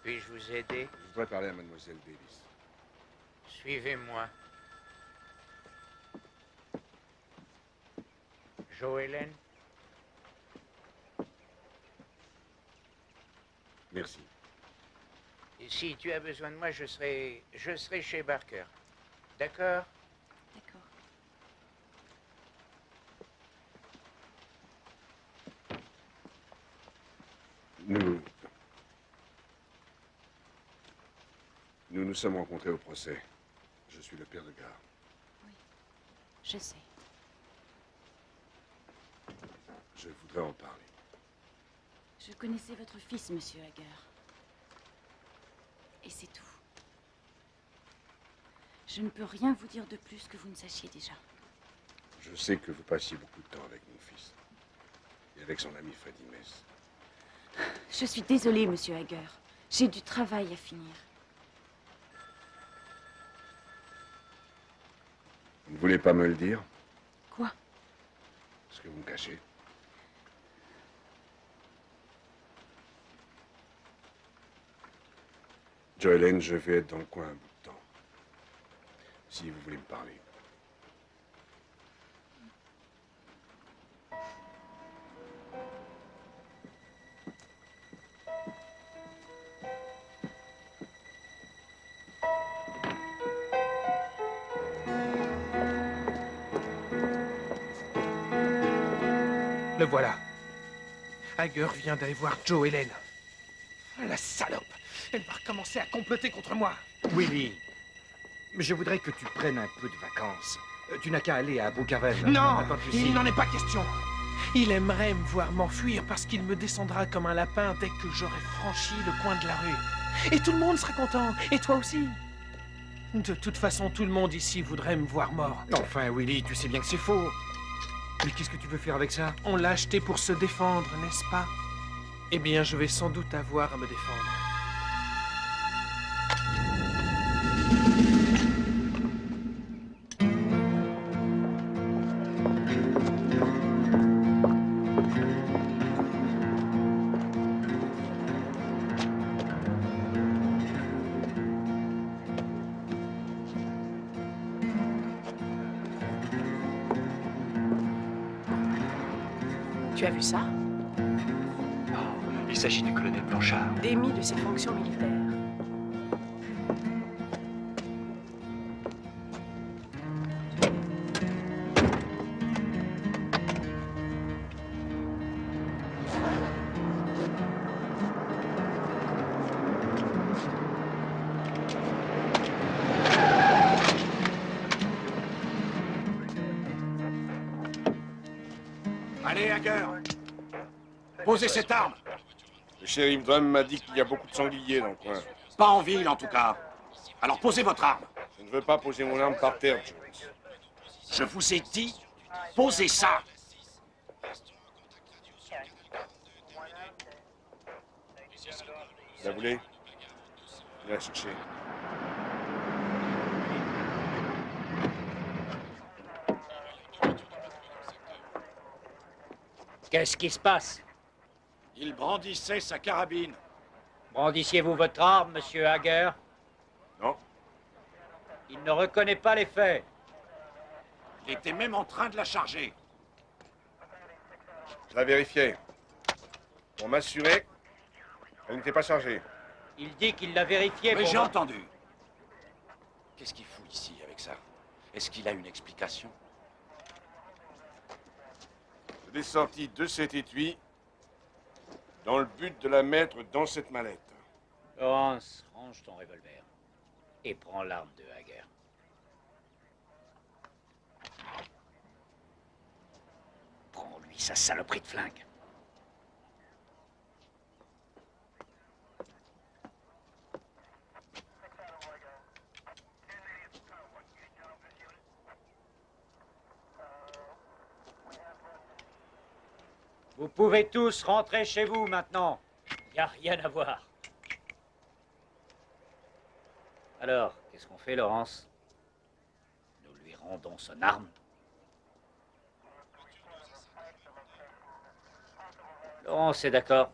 Puis-je vous aider? Je voudrais parler à mademoiselle Davis. Suivez-moi. Joellen? Merci. Et si tu as besoin de moi, je serai chez Barker. D'accord? D'accord. Nous nous sommes rencontrés au procès. Je suis le père de Gar. Oui, je sais. Je voudrais en parler. Je connaissais votre fils, monsieur Hager. Et c'est tout. Je ne peux rien vous dire de plus que vous ne sachiez déjà. Je sais que vous passiez beaucoup de temps avec mon fils. Et avec son ami Freddy Mess. Je suis désolée, monsieur Hager. J'ai du travail à finir. Vous ne voulez pas me le dire? Quoi? Ce que vous me cachez. Joellen, je vais être dans le coin un bout de temps. Si vous voulez me parler. Le voilà. Hager vient d'aller voir Joe Hélène. La salope! Elle va recommencer à comploter contre moi. Willy, je voudrais que tu prennes un peu de vacances. Tu n'as qu'à aller à Brookhaven. Non, Pas de souci. il n'en est pas question. Il aimerait me voir m'enfuir parce qu'il me descendra comme un lapin dès que j'aurai franchi le coin de la rue. Et tout le monde sera content. Et toi aussi. De toute façon, tout le monde ici voudrait me voir mort. Enfin, Willy, tu sais bien que c'est faux. Mais qu'est-ce que tu veux faire avec ça? On l'a acheté pour se défendre, n'est-ce pas? Eh bien, je vais sans doute avoir à me défendre. Tu as vu ça? Il s'agit du colonel Blanchard. Démis de ses fonctions militaires. Allez, Hager. Posez cette arme. Le shérif Drum m'a dit qu'il y a beaucoup de sangliers dans le coin. Pas en ville, en tout cas. Alors posez votre arme. Je ne veux pas poser mon arme par terre, Jones. Je vous ai dit, posez ça. Vous la voulez? Viens la chercher. Qu'est-ce qui se passe? Il brandissait sa carabine. Brandissiez-vous votre arme, monsieur Hager? Non. Il ne reconnaît pas les faits. Il était même en train de la charger. Je la vérifiais. Pour m'assurer, elle n'était pas chargée. Il dit qu'il l'a vérifié Mais pour... j'ai entendu. Qu'est-ce qu'il fout ici avec ça? Est-ce qu'il a une explication? Je l'ai sorti de cet étui dans le but de la mettre dans cette mallette. Laurence, range ton revolver et prends l'arme de Hager. Prends-lui sa saloperie de flingue. Vous pouvez tous rentrer chez vous maintenant. Il n'y a rien à voir. Alors, qu'est-ce qu'on fait, Laurence? Nous lui rendons son arme. Laurence est d'accord.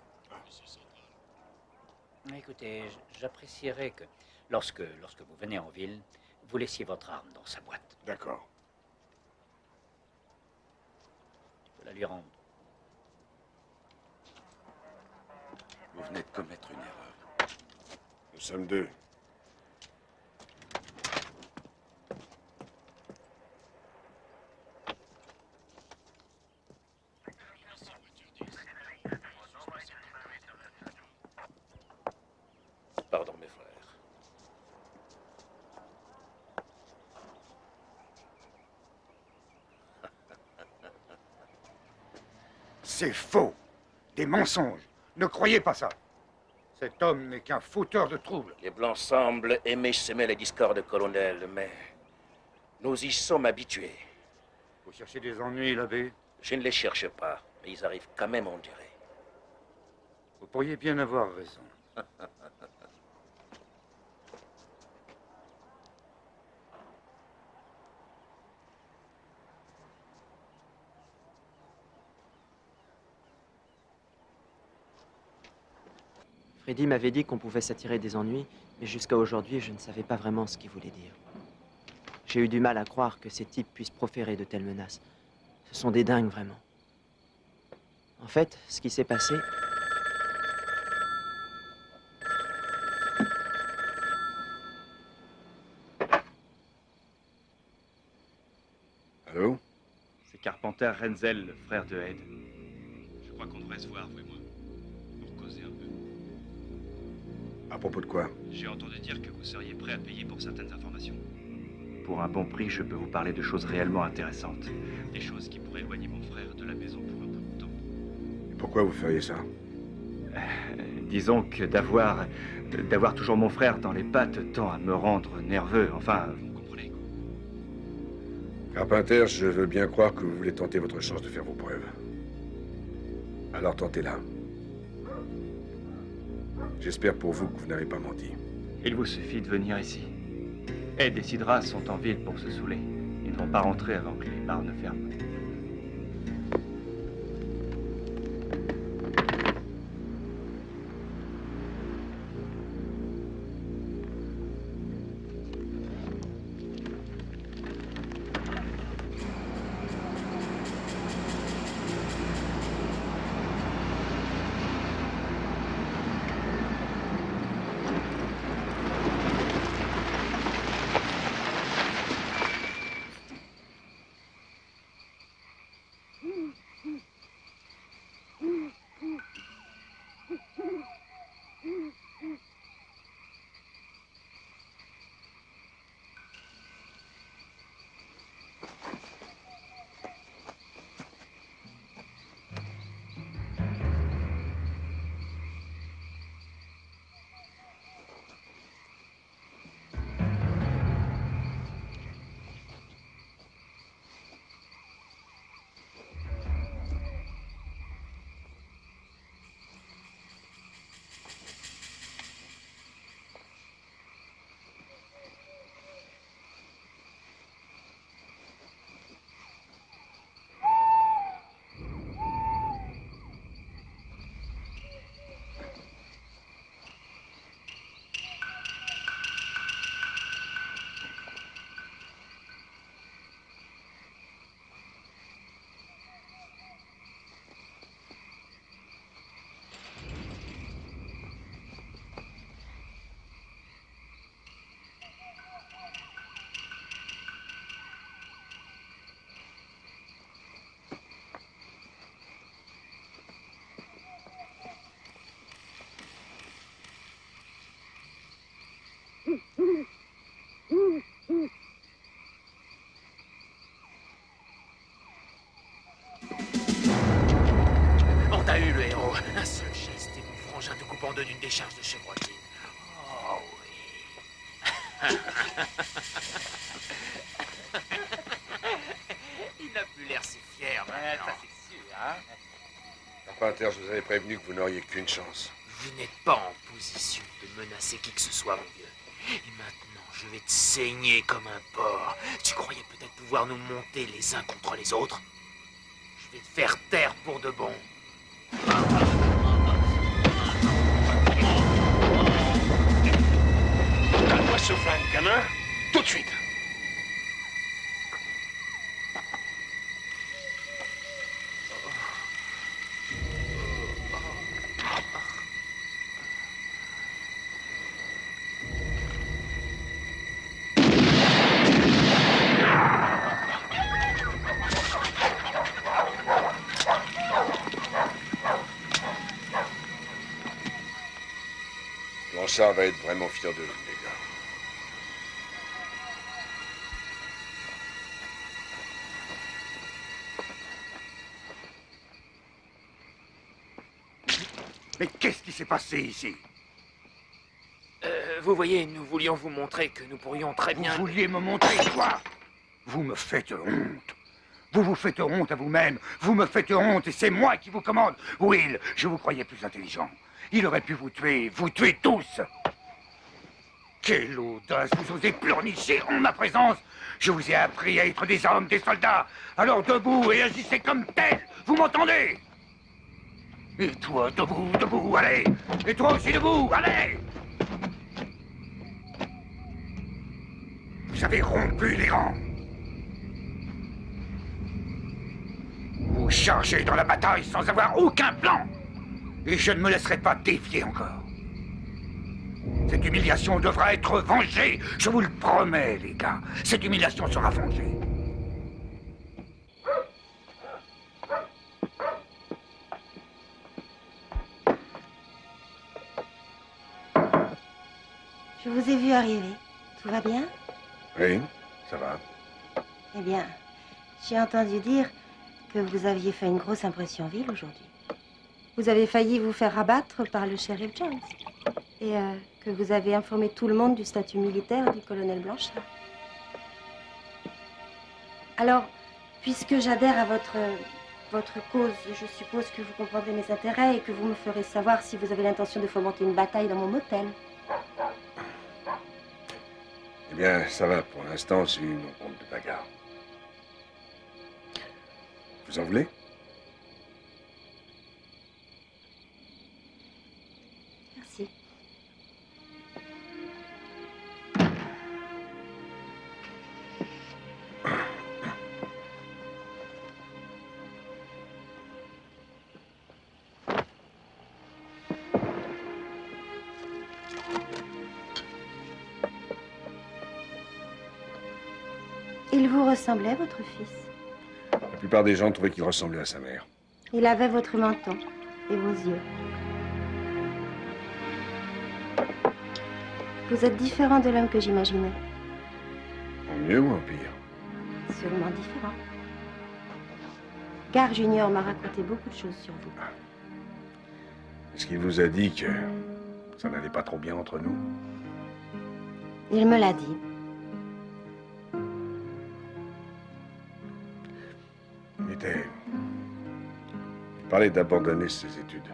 Écoutez, j'apprécierais que, lorsque vous venez en ville, vous laissiez votre arme dans sa boîte. D'accord. Je peux la lui rendre. Vous venez de commettre une erreur. Nous sommes deux. Pardon, mes frères. C'est faux. Des mensonges. Ne croyez pas ça. Cet homme n'est qu'un fauteur de troubles. Les Blancs semblent aimer semer les discordes, colonel, mais nous y sommes habitués. Vous cherchez des ennuis, l'abbé? Je ne les cherche pas, mais ils arrivent quand même, on dirait. Vous pourriez bien avoir raison. Freddy m'avait dit qu'on pouvait s'attirer des ennuis, mais jusqu'à aujourd'hui, je ne savais pas vraiment ce qu'il voulait dire. J'ai eu du mal à croire que ces types puissent proférer de telles menaces. Ce sont des dingues, vraiment. En fait, ce qui s'est passé... Allô? C'est Carpenter Renzel, le frère de Ed. Je crois qu'on devrait se voir, vous et moi, pour causer un peu. À propos de quoi? J'ai entendu dire que vous seriez prêt à payer pour certaines informations. Pour un bon prix, je peux vous parler de choses réellement intéressantes. Des choses qui pourraient éloigner mon frère de la maison pour un peu de temps. Et pourquoi vous feriez ça? Disons que d'avoir toujours mon frère dans les pattes tend à me rendre nerveux. Enfin, vous comprenez. Carpenter, je veux bien croire que vous voulez tenter votre chance de faire vos preuves. Alors tentez-la. J'espère pour vous que vous n'avez pas menti. Il vous suffit de venir ici. Ed et Sidra sont en ville pour se saouler. Ils ne vont pas rentrer avant que les bars ne ferment. On t'a eu, le héros. Un seul geste et mon frangin te coupe en deux d'une décharge de chevrotine. Oh oui. Il n'a plus l'air si fier maintenant. Ça c'est sûr, hein. Carpenter, je vous avais prévenu que vous n'auriez qu'une chance. Vous n'êtes pas en position de menacer qui que ce soit, mon vieux. Et maintenant, je vais te saigner comme un porc. Tu croyais peut-être pouvoir nous monter les uns contre les autres? Je vais te faire taire pour de bon. Donne-moi ce flingue, gamin, tout de suite. Blanchard va être vraiment fier de vous, les gars. Mais qu'est-ce qui s'est passé ici? Vous voyez, nous voulions vous montrer que nous pourrions très bien... Vous vouliez me montrer quoi? Vous me faites honte. Vous vous faites honte à vous-même. Vous me faites honte et c'est moi qui vous commande. Will, je vous croyais plus intelligent. Il aurait pu vous tuer tous. Quelle audace, vous osez pleurnicher en ma présence. Je vous ai appris à être des hommes, des soldats. Alors debout et agissez comme tels. Vous m'entendez? Et toi, debout, allez. Et toi aussi debout, allez. Vous avez rompu les rangs. Vous chargez dans la bataille sans avoir aucun plan. Et je ne me laisserai pas défier encore. Cette humiliation devra être vengée. Je vous le promets, les gars. Cette humiliation sera vengée. Je vous ai vu arriver. Tout va bien? Oui, ça va. Eh bien, j'ai entendu dire que vous aviez fait une grosse impression en ville aujourd'hui. Vous avez failli vous faire abattre par le shérif Jones. Et que vous avez informé tout le monde du statut militaire du colonel Blanchard. Alors, puisque j'adhère à votre cause, je suppose que vous comprendrez mes intérêts et que vous me ferez savoir si vous avez l'intention de fomenter une bataille dans mon motel. Eh bien, ça va. Pour l'instant, c'est une rencontre de bagarre. Vous en voulez? Merci. Il vous ressemblait, votre fils? La plupart des gens trouvaient qu'il ressemblait à sa mère. Il avait votre menton et vos yeux. Vous êtes différent de l'homme que j'imaginais. En mieux ou en pire? Sûrement différent. Gar Junior m'a raconté beaucoup de choses sur vous. Est-ce qu'il vous a dit que ça n'allait pas trop bien entre nous? Il me l'a dit. Il parlait d'abandonner ses études.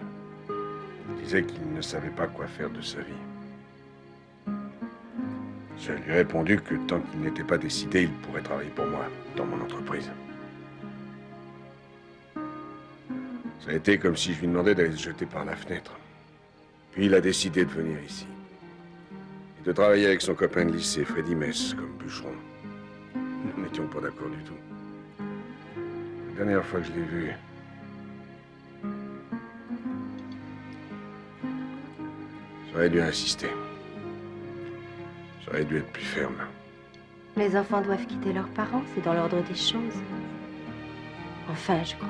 Il disait qu'il ne savait pas quoi faire de sa vie. Je lui ai répondu que tant qu'il n'était pas décidé, il pourrait travailler pour moi, dans mon entreprise. Ça a été comme si je lui demandais d'aller se jeter par la fenêtre. Puis il a décidé de venir ici. Et de travailler avec son copain de lycée, Freddy Mess, comme bûcheron. Nous n'étions pas d'accord du tout. La dernière fois que je l'ai vu, j'aurais dû insister. J'aurais dû être plus ferme. Les enfants doivent quitter leurs parents, c'est dans l'ordre des choses. Enfin, je crois.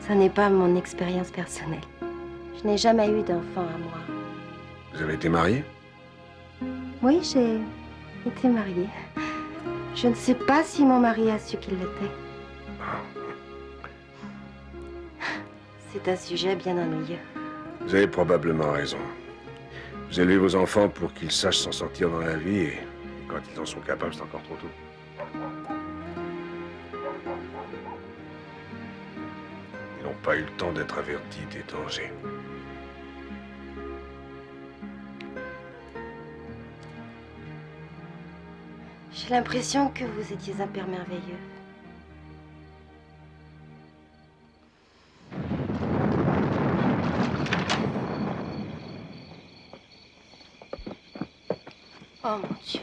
Ça n'est pas mon expérience personnelle. Je n'ai jamais eu d'enfant à moi. Vous avez été marié? Oui, j'ai été mariée. Je ne sais pas si mon mari a su qu'il l'était. C'est un sujet bien ennuyeux. Vous avez probablement raison. Vous élevez vos enfants pour qu'ils sachent s'en sortir dans la vie et quand ils en sont capables, c'est encore trop tôt. Ils n'ont pas eu le temps d'être avertis des dangers. J'ai l'impression que vous étiez un père merveilleux. Oh mon Dieu.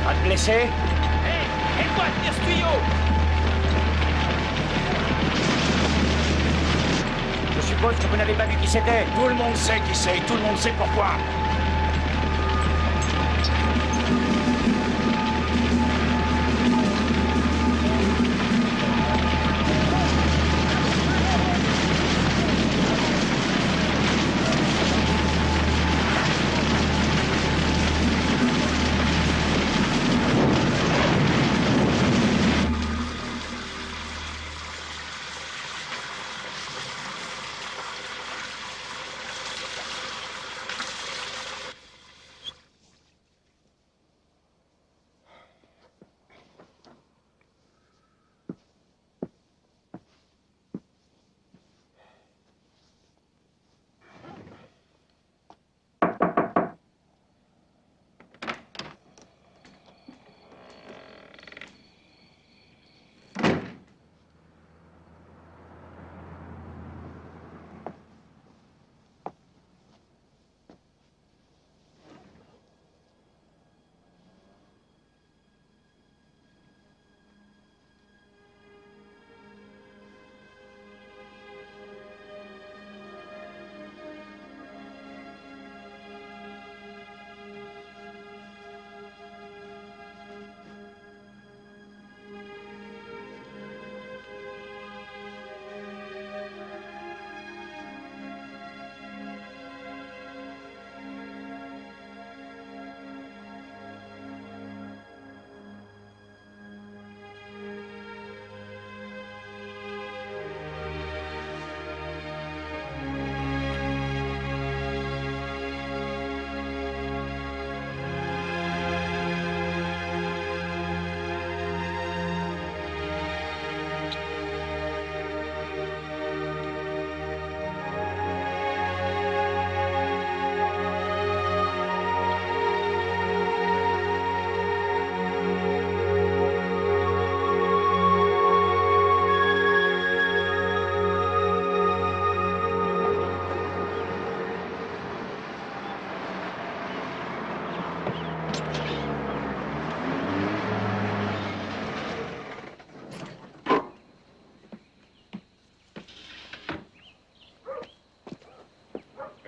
Pas de blessé? Hé, aide-moi à tenir ce tuyau! Je suppose que vous n'avez pas vu qui c'était. Tout le monde sait qui c'est, tout le monde sait pourquoi.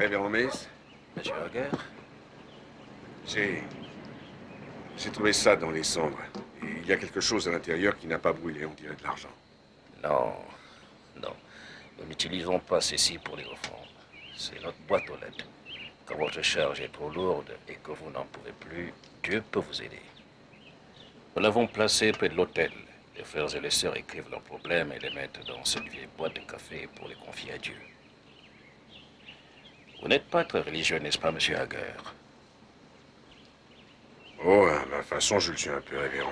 révérend Mace? Monsieur Hager? J'ai trouvé ça dans les cendres. Et il y a quelque chose à l'intérieur qui n'a pas brûlé, on dirait de l'argent. Non, non. Nous n'utilisons pas ceci pour les offrandes. C'est notre boîte aux lettres. Quand votre charge est trop lourde et que vous n'en pouvez plus, Dieu peut vous aider. Nous l'avons placé près de l'autel. Les frères et les sœurs écrivent leurs problèmes et les mettent dans cette vieille boîte de café pour les confier à Dieu. Vous n'êtes pas très religieux, n'est-ce pas, monsieur Hager? Oh, à ma façon, je le suis un peu, révérend.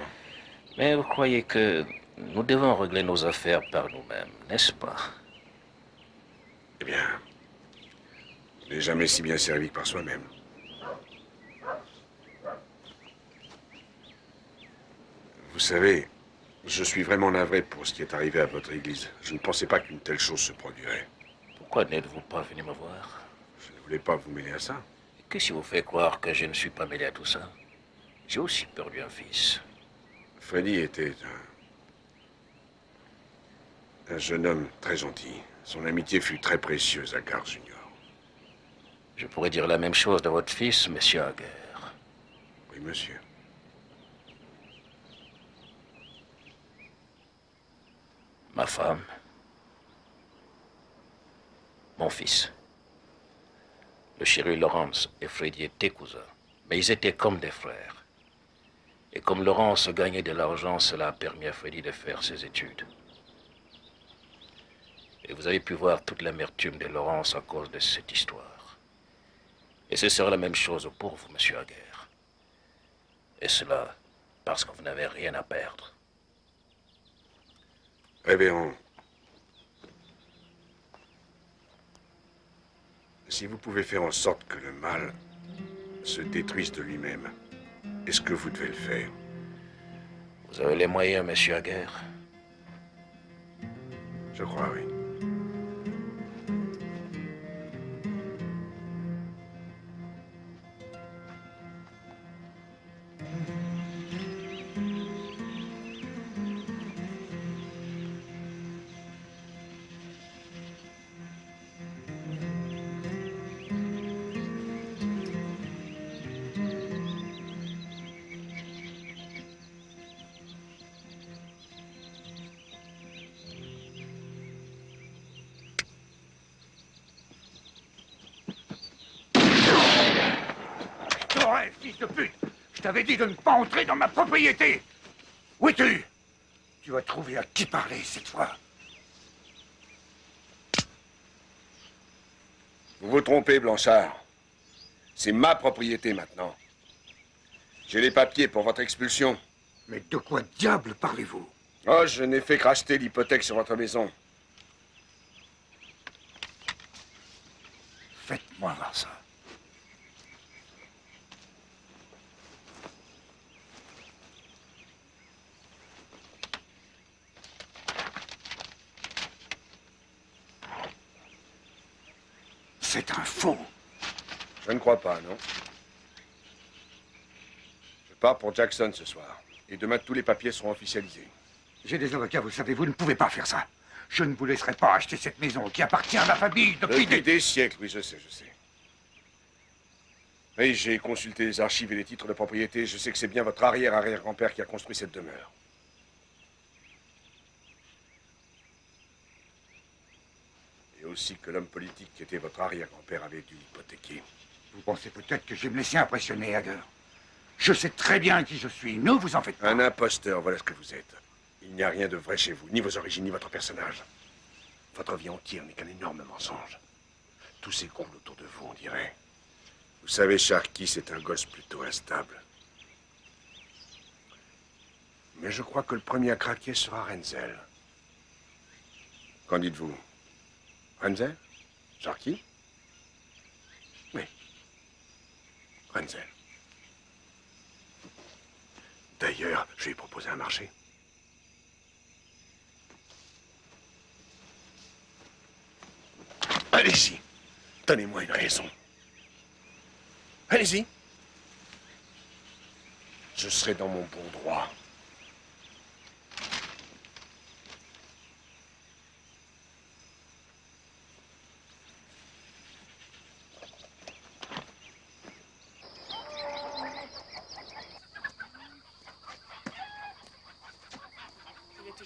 Mais vous croyez que nous devons régler nos affaires par nous-mêmes, n'est-ce pas? Eh bien, on n'est jamais si bien servi que par soi-même. Vous savez, je suis vraiment navré pour ce qui est arrivé à votre église. Je ne pensais pas qu'une telle chose se produirait. Pourquoi n'êtes-vous pas venu me voir? Je ne voulais pas vous mêler à ça. Qu'est-ce qui vous fait croire que je ne suis pas mêlé à tout ça? J'ai aussi perdu un fils. Freddy était un jeune homme très gentil. Son amitié fut très précieuse à Gar Junior. Je pourrais dire la même chose de votre fils, monsieur Hager. Oui, monsieur. Ma femme. Mon fils. Le chéri Laurence et Freddy étaient cousins, mais ils étaient comme des frères. Et comme Laurence gagnait de l'argent, cela a permis à Freddy de faire ses études. Et vous avez pu voir toute l'amertume de Laurence à cause de cette histoire. Et ce sera la même chose pour vous, monsieur Hager. Et cela parce que vous n'avez rien à perdre. Révérend, si vous pouvez faire en sorte que le mal se détruise de lui-même, est-ce que vous devez le faire? Vous avez les moyens, monsieur Hager? Je crois, oui. Ouais, fils de pute! Je t'avais dit de ne pas entrer dans ma propriété! Où es-tu? Tu vas trouver à qui parler cette fois. Vous vous trompez, Blanchard. C'est ma propriété maintenant. J'ai les papiers pour votre expulsion. Mais de quoi diable parlez-vous? Oh, je n'ai fait que racheter l'hypothèque sur votre maison. Faites-moi voir ça. C'est un faux. Je ne crois pas, non. Je pars pour Jackson ce soir. Et demain, tous les papiers seront officialisés. J'ai des avocats, vous savez, vous ne pouvez pas faire ça. Je ne vous laisserai pas acheter cette maison qui appartient à ma famille depuis des siècles, oui, je sais. Oui, j'ai consulté les archives et les titres de propriété. Je sais que c'est bien votre arrière-arrière-grand-père qui a construit cette demeure. Et aussi que l'homme politique qui était votre arrière-grand-père avait dû l'hypothéquer. Vous pensez peut-être que je vais me laisser impressionner, Hager. Je sais très bien qui je suis, ne vous en faites pas. Un imposteur, voilà ce que vous êtes. Il n'y a rien de vrai chez vous, ni vos origines, ni votre personnage. Votre vie entière n'est qu'un énorme mensonge. Tout s'écroule autour de vous, on dirait. Vous savez, Sharky, c'est un gosse plutôt instable. Mais je crois que le premier à craquer sera Renzel. Qu'en dites-vous? Renzel? Sharky? Oui. Renzel. D'ailleurs, je lui ai proposé un marché. Allez-y. Donnez-moi une raison. Allez-y. Je serai dans mon bon droit.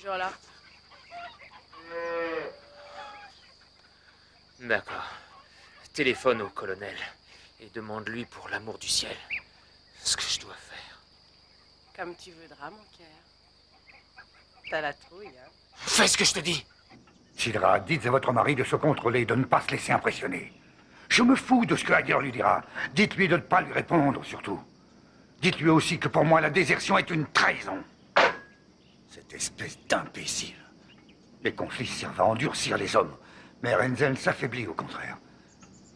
toujours là. D'accord. Téléphone au colonel et demande-lui pour l'amour du ciel ce que je dois faire. Comme tu voudras, mon cœur. T'as la trouille, hein? Fais ce que je te dis. Sidra, dites à votre mari de se contrôler, de ne pas se laisser impressionner. Je me fous de ce que Hager lui dira. Dites-lui de ne pas lui répondre, surtout. Dites-lui aussi que pour moi, la désertion est une trahison. Cette espèce d'imbécile. Les conflits servent à endurcir les hommes. Mais Renzel s'affaiblit, au contraire.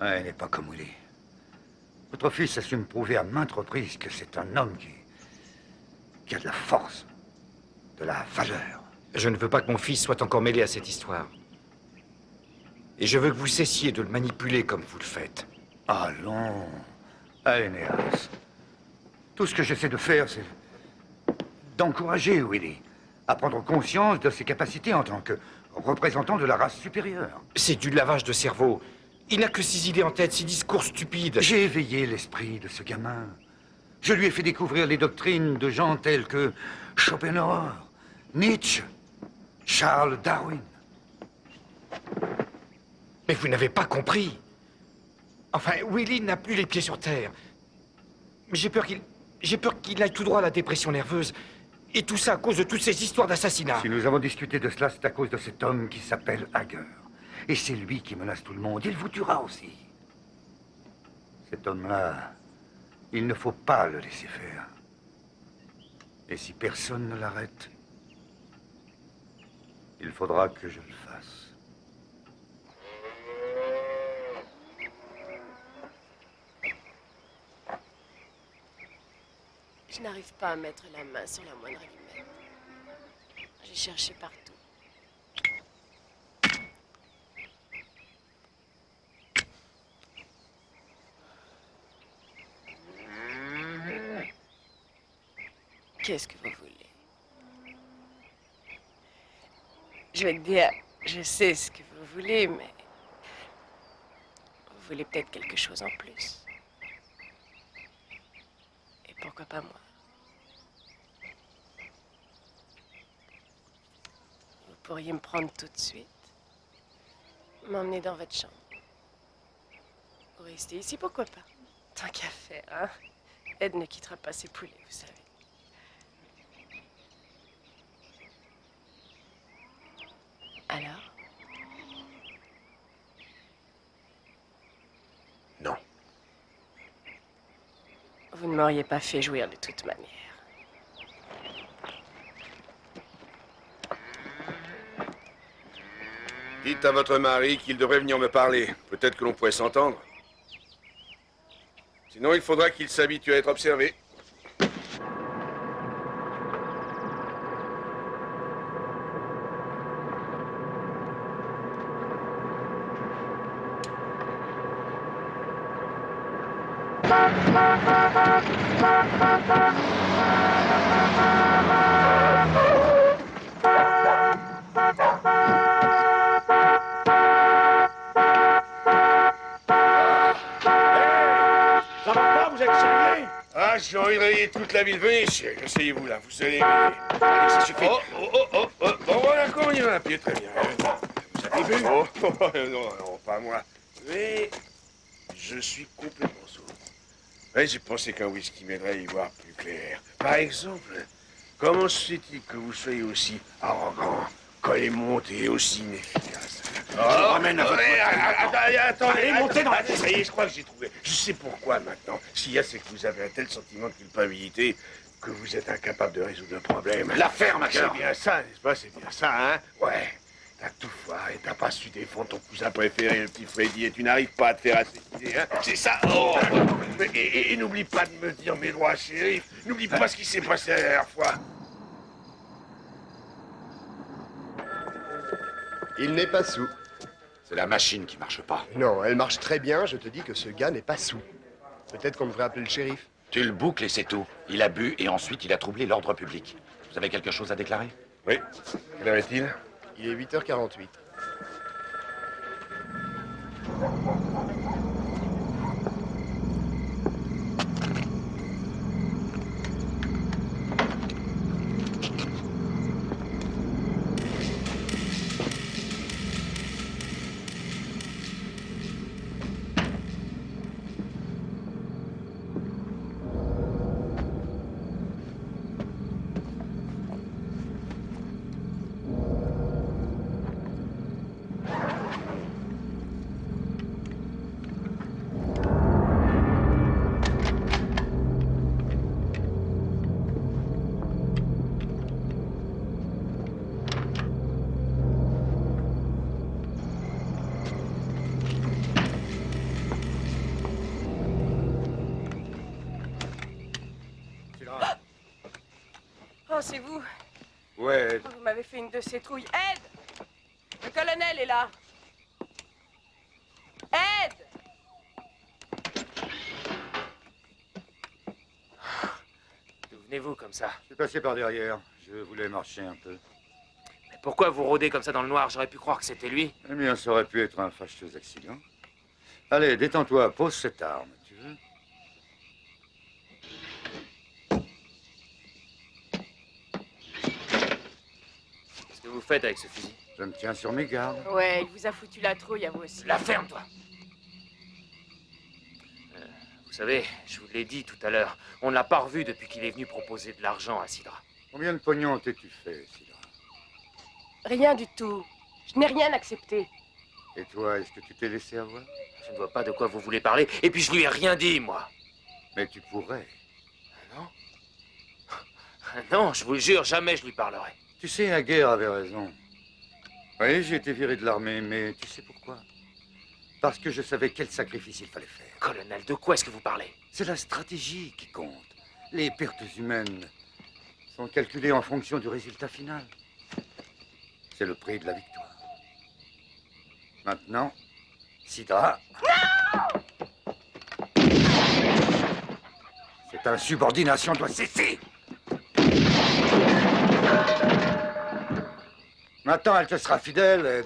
Elle n'est pas comme Willy. Votre fils a su me prouver à maintes reprises que c'est un homme qui a de la force, de la valeur. Je ne veux pas que mon fils soit encore mêlé à cette histoire. Et je veux que vous cessiez de le manipuler comme vous le faites. Allons, Aeneas. Tout ce que j'essaie de faire, c'est d'encourager Willy à prendre conscience de ses capacités en tant que représentant de la race supérieure. C'est du lavage de cerveau. Il n'a que ses idées en tête, ses discours stupides. J'ai éveillé l'esprit de ce gamin. Je lui ai fait découvrir les doctrines de gens tels que Schopenhauer, Nietzsche, Charles Darwin. Mais vous n'avez pas compris. Enfin, Willy n'a plus les pieds sur terre. Mais j'ai peur qu'il aille tout droit à la dépression nerveuse. Et tout ça à cause de toutes ces histoires d'assassinat. Si nous avons discuté de cela, c'est à cause de cet homme qui s'appelle Hager. Et c'est lui qui menace tout le monde. Il vous tuera aussi. Cet homme-là, il ne faut pas le laisser faire. Et si personne ne l'arrête, il faudra que je le fasse. Je n'arrive pas à mettre la main sur la moindre allumette. J'ai cherché partout. Qu'est-ce que vous voulez? Je vais te dire, je sais ce que vous voulez, mais vous voulez peut-être quelque chose en plus. Et pourquoi pas moi? Vous pourriez me prendre tout de suite, m'emmener dans votre chambre. Ou rester ici, pourquoi pas? Tant qu'à faire, hein? Ed ne quittera pas ses poulets, vous savez. Alors? Non. Vous ne m'auriez pas fait jouir de toute manière. Dites à votre mari qu'il devrait venir me parler. Peut-être que l'on pourrait s'entendre. Sinon, il faudra qu'il s'habitue à être observé. Ça va pas, vous êtes cinglés? Ah, j'ai envie de réveiller toute la ville. Venez, asseyez-vous là, vous allez m'aider. Allez, ça suffit. Oh. Bon, voilà, on y va à pied, très bien. Vous avez bu? Non, pas moi. Mais je suis complètement sourd. Ouais, j'ai pensé qu'un whisky m'aiderait à y voir plus clair. Par exemple, comment se fait-il que vous soyez aussi arrogant quand les montées aussi inefficaces? Je vous ramène à votre attendez, Allez, montez dans la ça y est, je crois que j'ai trouvé. Je sais pourquoi maintenant. S'il y a, c'est que vous avez un tel sentiment de culpabilité que vous êtes incapable de résoudre le problème. L'affaire, ma C'est bien ça, n'est-ce pas? C'est bien ça, hein? Ouais. T'as tout foiré, t'as pas su défendre ton cousin préféré, le petit Freddy, et tu n'arrives pas à te faire assassiner, hein? C'est ça? Oh! Et n'oublie pas de me dire mes droits, shérif. N'oublie pas ce qui s'est passé la dernière fois. Il n'est pas sous. C'est la machine qui marche pas. Non, elle marche très bien, je te dis que ce gars n'est pas sous. Peut-être qu'on devrait appeler le shérif. Tu le boucles et c'est tout. Il a bu et ensuite il a troublé l'ordre public. Vous avez quelque chose à déclarer? Oui. Quelle heure est-il? Il est 8h48. c'est vous. Ouais, Vous m'avez fait une de ces trouilles. Ed! Le colonel est là. Ed! D'où venez-vous comme ça? je suis passé par derrière. Je voulais marcher un peu. Mais pourquoi vous rôdez comme ça dans le noir? J'aurais pu croire que c'était lui. Eh bien, ça aurait pu être un fâcheux accident. Allez, détends-toi, pose cette arme, tu veux? Qu'est-ce que vous faites avec ce fusil? Je me tiens sur mes gardes. Ouais, il vous a foutu la trouille à vous aussi. La ferme, toi! Vous savez, je vous l'ai dit tout à l'heure, on ne l'a pas revu depuis qu'il est venu proposer de l'argent à Sidra. Combien de pognon t'es-tu fait, Sidra? Rien du tout. Je n'ai rien accepté. Et toi, est-ce que tu t'es laissé avoir? Je ne vois pas de quoi vous voulez parler, et puis je lui ai rien dit, moi. Mais tu pourrais. Non? Non, je vous le jure, jamais je lui parlerai. Tu sais, Hager avait raison. Oui, j'ai été viré de l'armée, mais tu sais pourquoi? Parce que je savais quel sacrifice il fallait faire. Colonel, de quoi est-ce que vous parlez? C'est la stratégie qui compte. Les pertes humaines sont calculées en fonction du résultat final. C'est le prix de la victoire. Maintenant, Sidra... Cette insubordination doit cesser. Maintenant, elle te sera fidèle, Ed.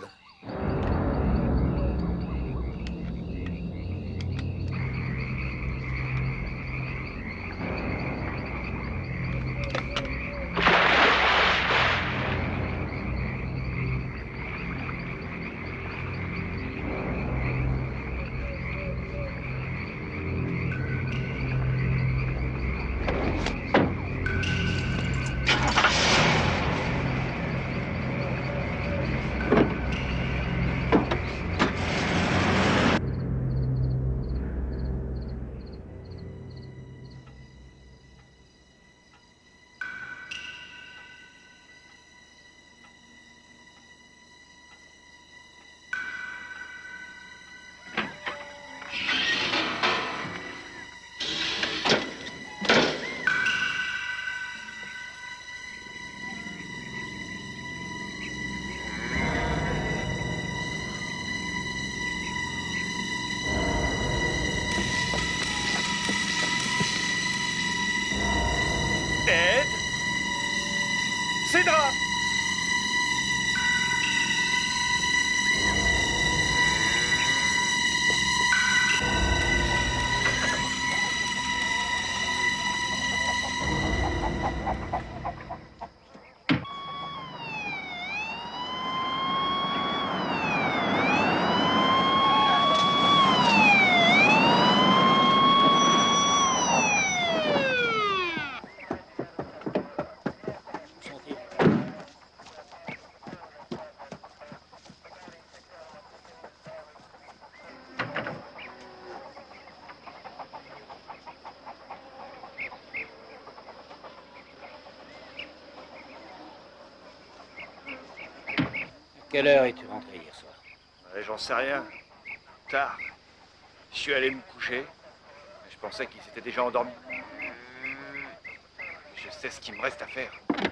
Ed? Sidra! Quelle heure es-tu rentré hier soir? Ouais, j'en sais rien. Tard. Je suis allé me coucher. Je pensais qu'ils s'étaient déjà endormis. Je sais ce qu'il me reste à faire.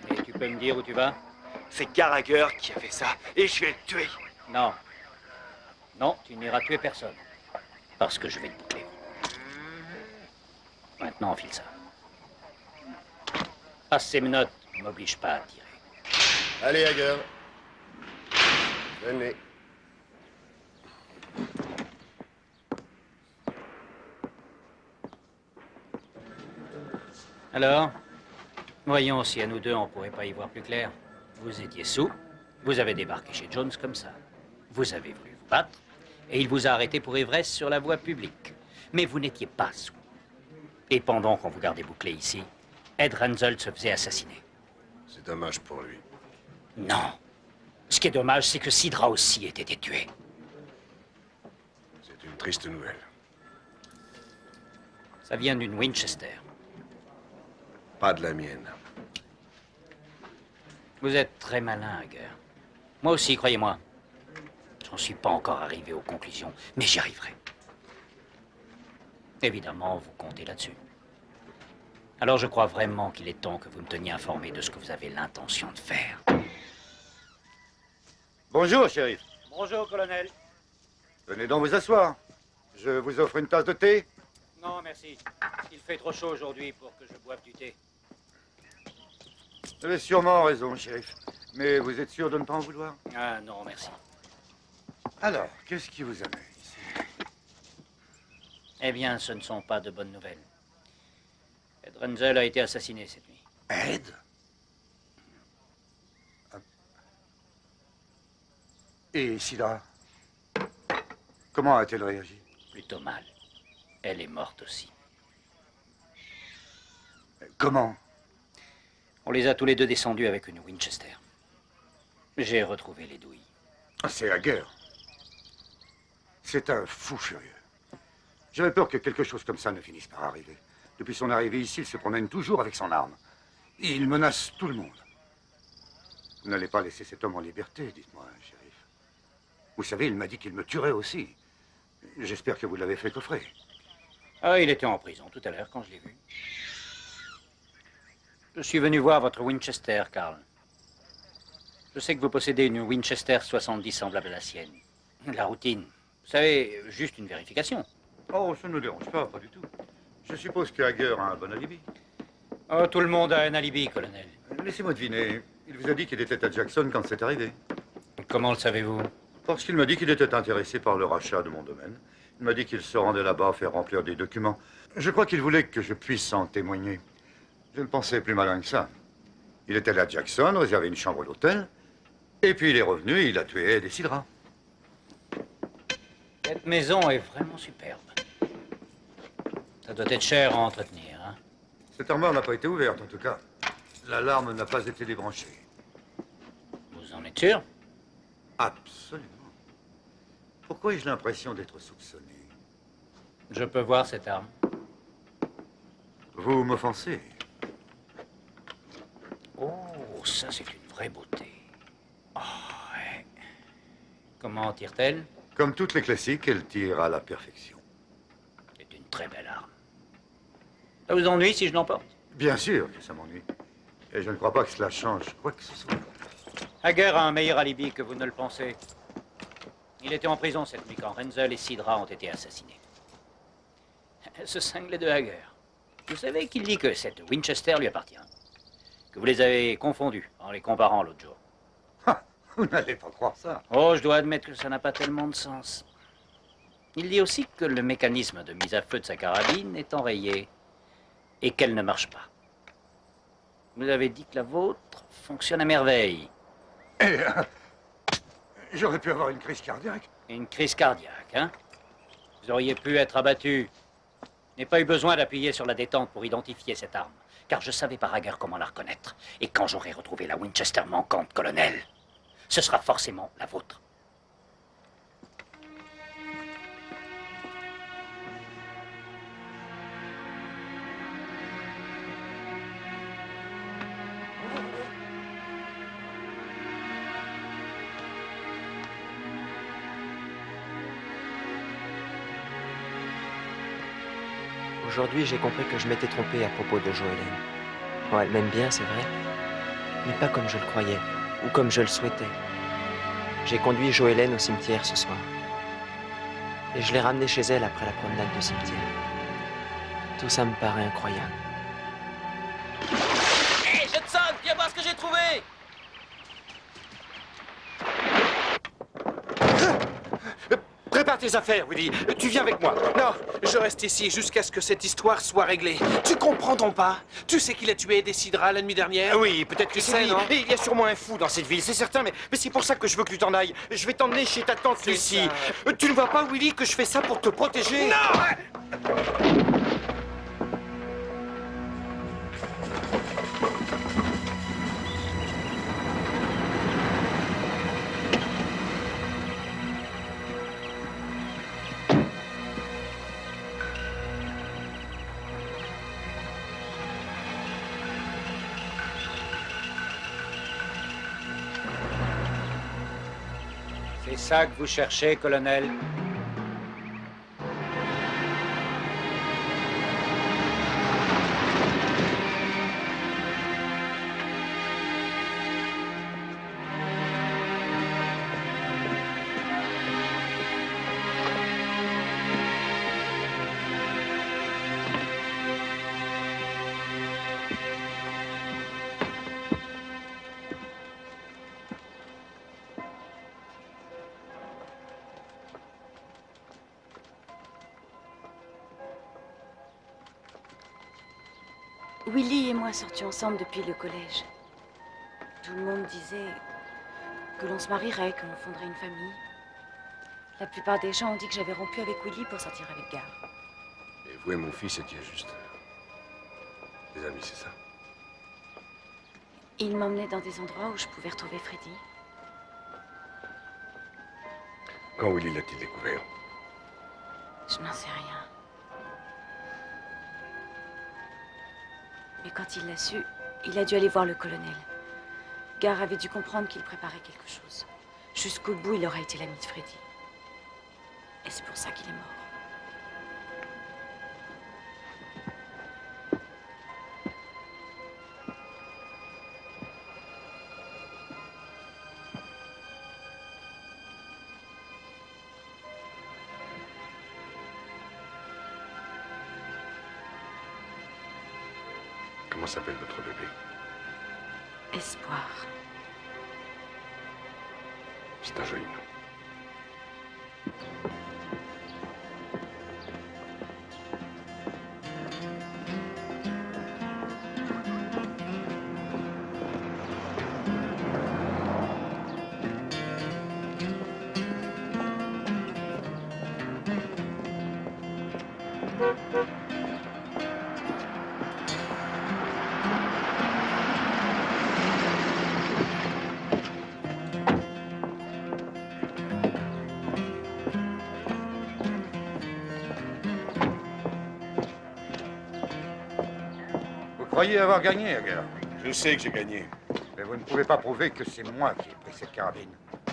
Et tu peux me dire où tu vas? C'est Gallagher qui a fait ça, et je vais le tuer. Non. Non, tu n'iras tuer personne. Parce que je vais te boucler. Maintenant, enfile ça. Passe ces menottes, ne m'oblige pas à tirer. Allez, Hager. Venez. Alors, voyons si à nous deux on pourrait pas y voir plus clair. Vous étiez sous, vous avez débarqué chez Jones comme ça. Vous avez voulu vous battre, et il vous a arrêté pour ivresse sur la voie publique. Mais vous n'étiez pas sous. Et pendant qu'on vous gardait bouclé ici, Ed Renzel se faisait assassiner. C'est dommage pour lui. Non. Ce qui est dommage, c'est que Sidra aussi ait été tué. C'est une triste nouvelle. Ça vient d'une Winchester. Pas de la mienne. Vous êtes très malin, Hager. Moi aussi, croyez-moi. J'en suis pas encore arrivé aux conclusions, mais j'y arriverai. Évidemment, vous comptez là-dessus. Alors je crois vraiment qu'il est temps que vous me teniez informé de ce que vous avez l'intention de faire. Bonjour, shérif. Bonjour, colonel. Venez donc vous asseoir. Je vous offre une tasse de thé. Non, merci. Il fait trop chaud aujourd'hui pour que je boive du thé. Vous avez sûrement raison, shérif. Mais vous êtes sûr de ne pas en vouloir? Ah non, merci. Alors, qu'est-ce qui vous amène ici? Eh bien, ce ne sont pas de bonnes nouvelles. Ed Renzel a été assassiné cette nuit. Ed? Et Sidra? Comment a-t-elle réagi? Plutôt mal. Elle est morte aussi. Comment? On les a tous les deux descendus avec une Winchester. J'ai retrouvé les douilles. C'est Hager. C'est un fou furieux. J'avais peur que quelque chose comme ça ne finisse par arriver. Depuis son arrivée ici, il se promène toujours avec son arme. Et il menace tout le monde. Vous n'allez pas laisser cet homme en liberté, dites-moi, shérif. Vous savez, il m'a dit qu'il me tuerait aussi. J'espère que vous l'avez fait coffrer. Ah, il était en prison tout à l'heure quand je l'ai vu. Je suis venu voir votre Winchester, Karl. Je sais que vous possédez une Winchester 70 semblable à la sienne. La routine. Vous savez, juste une vérification. Oh, ça ne nous dérange pas, pas du tout. Je suppose que Hager a un bon alibi. Oh, tout le monde a un alibi, colonel. Laissez-moi deviner. Il vous a dit qu'il était à Jackson quand c'est arrivé. Comment le savez-vous? Parce qu'il m'a dit qu'il était intéressé par le rachat de mon domaine. Il m'a dit qu'il se rendait là-bas faire remplir des documents. Je crois qu'il voulait que je puisse en témoigner. Je ne pensais plus malin que ça. Il était allé à Jackson, réservé une chambre d'hôtel. Et puis il est revenu et il a tué Ed et Sidra. Cette maison est vraiment superbe. Ça doit être cher à entretenir, hein? Cette armoire n'a pas été ouverte, en tout cas. L'alarme n'a pas été débranchée. Vous en êtes sûr? Absolument. Pourquoi ai-je l'impression d'être soupçonné? Je peux voir cette arme. Vous m'offensez. Oh, ça c'est une vraie beauté. Oh, ouais. Comment tire-t-elle? Comme toutes les classiques, elle tire à la perfection. C'est une très belle arme. Ça vous ennuie si je l'emporte? Bien sûr que ça m'ennuie. Et je ne crois pas que cela change quoi que ce soit. Hager a un meilleur alibi que vous ne le pensez. Il était en prison cette nuit quand Renzel et Sidra ont été assassinés. Ce cinglé de Hager. Vous savez qu'il dit que cette Winchester lui appartient. Que vous les avez confondus en les comparant l'autre jour. Vous n'allez pas croire ça. Oh, je dois admettre que ça n'a pas tellement de sens. Il dit aussi que le mécanisme de mise à feu de sa carabine est enrayé et qu'elle ne marche pas. Vous avez dit que la vôtre fonctionne à merveille. Et j'aurais pu avoir une crise cardiaque. Une crise cardiaque, hein? Vous auriez pu être abattu. Je n'ai pas eu besoin d'appuyer sur la détente pour identifier cette arme, car je savais par Hager comment la reconnaître. Et quand j'aurai retrouvé la Winchester manquante, colonel, ce sera forcément la vôtre. Aujourd'hui, j'ai compris que je m'étais trompé à propos de Joëlène. Oh, elle m'aime bien, c'est vrai, mais pas comme je le croyais, ou comme je le souhaitais. J'ai conduit Joëlène au cimetière ce soir. Et je l'ai ramenée chez elle après la promenade de cimetière. Tout ça me paraît incroyable. Hé, hey, Jetson, viens voir ce que j'ai trouvé! Prépare tes affaires, Willy. Tu viens avec moi. Non, je reste ici jusqu'à ce que cette histoire soit réglée. Tu comprends donc pas? Tu sais qu'il a tué Sidra la nuit dernière? Oui, peut-être que c'est lui. non? Et il y a sûrement un fou dans cette ville, c'est certain, mais c'est pour ça que je veux que tu t'en ailles. Je vais t'emmener chez ta tante Lucie. Tu ne vois pas, Willy, que je fais ça pour te protéger? Non! C'est ça que vous cherchez, colonel? Willy et moi sortions ensemble depuis le collège. Tout le monde disait que l'on se marierait, que l'on fonderait une famille. La plupart des gens ont dit que j'avais rompu avec Willy pour sortir avec Gar. Et vous et mon fils étiez juste des amis, c'est ça? Il m'emmenait dans des endroits où je pouvais retrouver Freddy. Quand Willy l'a-t-il découvert? Je n'en sais rien. Mais quand il l'a su, il a dû aller voir le colonel. Gar avait dû comprendre qu'il préparait quelque chose. Jusqu'au bout, il aura été l'ami de Freddy. Et c'est pour ça qu'il est mort. Comment s'appelle votre bébé? Espoir. C'est un joli nom. Vous croyez avoir gagné, Hager? Je sais que j'ai gagné. Mais vous ne pouvez pas prouver que c'est moi qui ai pris cette carabine.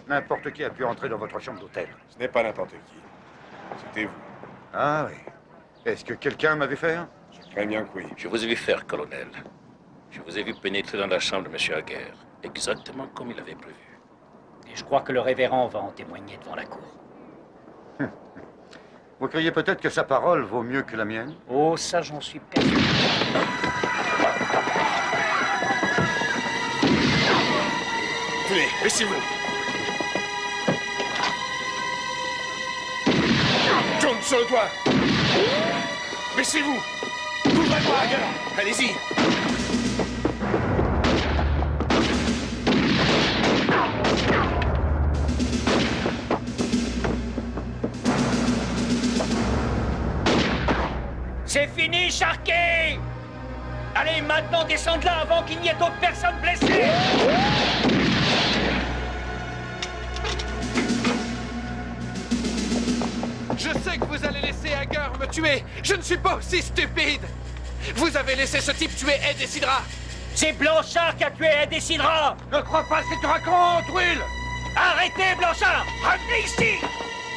N'importe qui a pu entrer dans votre chambre d'hôtel. Ce n'est pas n'importe qui. C'était vous. Ah oui. Est-ce que quelqu'un m'a vu faire? Très bien que oui. Je vous ai vu faire, colonel. Je vous ai vu pénétrer dans la chambre de M. Hager, exactement comme il avait prévu. Et je crois que le révérend va en témoigner devant la cour. Vous croyez peut-être que sa parole vaut mieux que la mienne? Oh, ça, j'en suis persuadé. Tenez, baissez-vous. Tourne sur le toit. Baissez-vous. Ouvrez-moi, Hager. Allez-y. C'est fini, Sharkey! Allez, maintenant, descends de là avant qu'il n'y ait d'autres personnes blessées! Je sais que vous allez laisser Hager me tuer. Je ne suis pas aussi stupide. Vous avez laissé ce type tuer Ed et Sidra. C'est Blanchard qui a tué Ed et Sidra! Ne crois pas ce que tu racontes, Will! Arrêtez, Blanchard! Revenez ici!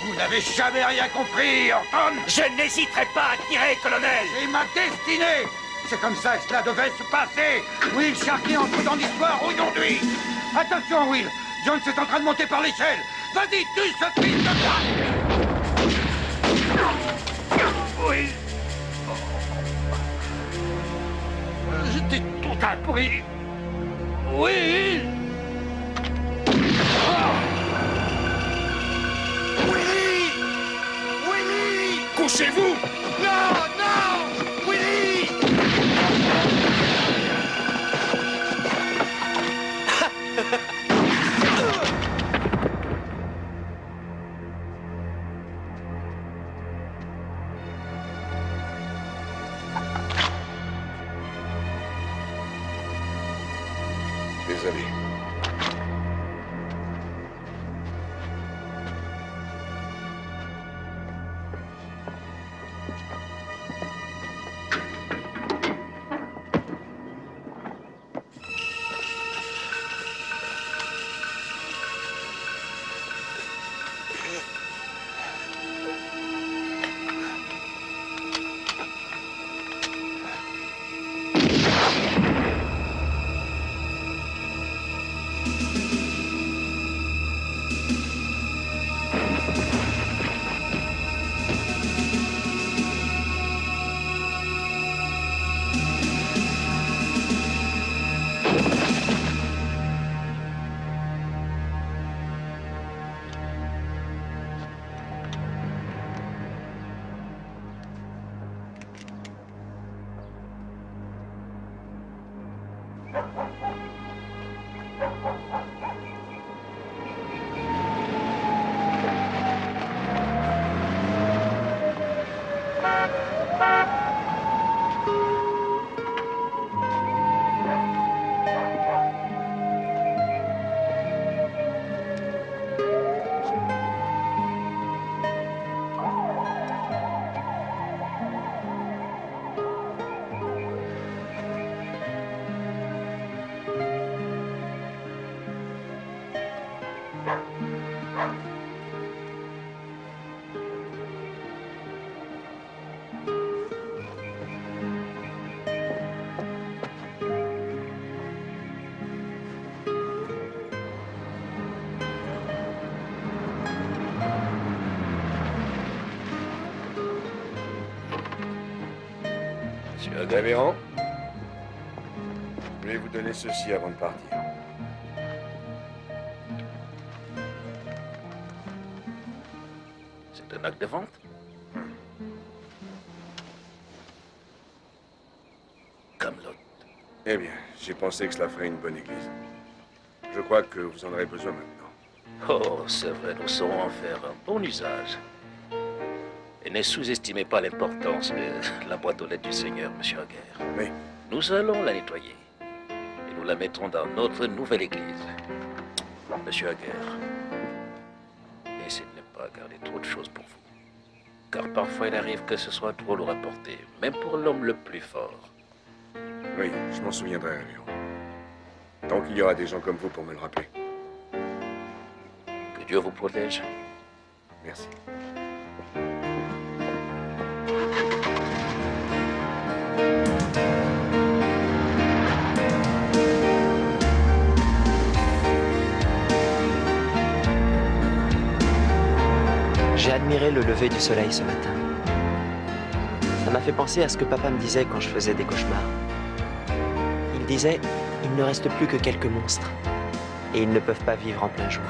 Vous n'avez jamais rien compris, Horton! Je n'hésiterai pas à tirer, colonel! C'est ma destinée! C'est comme ça que cela devait se passer! Will Sharkey entre dans l'histoire aujourd'hui! Attention, Will! Jones est en train de monter par l'échelle! Vas-y, tue ce fils de Will! J'étais tout appris! Will! Couchez-vous! Non, non! Willy! Désolé. Monsieur Révérend, je vais vous donner ceci avant de partir. C'est un acte de vente? Camelot. Eh bien, j'ai pensé que cela ferait une bonne église. Je crois que vous en aurez besoin maintenant. Oh, c'est vrai, nous saurons en faire un bon usage. Et ne sous-estimez pas l'importance de la boîte aux lettres du Seigneur, monsieur Aguerre. Oui. Nous allons la nettoyer. Et nous la mettrons dans notre nouvelle église. Monsieur Aguerre, essayez de ne pas garder trop de choses pour vous. Car parfois il arrive que ce soit trop lourd à porter, même pour l'homme le plus fort. Oui, je m'en souviendrai, Révérend. Tant qu'il y aura des gens comme vous pour me le rappeler. Que Dieu vous protège. Merci. J'ai admiré le lever du soleil ce matin. Ça m'a fait penser à ce que papa me disait quand je faisais des cauchemars. Il disait, il ne reste plus que quelques monstres, et ils ne peuvent pas vivre en plein jour.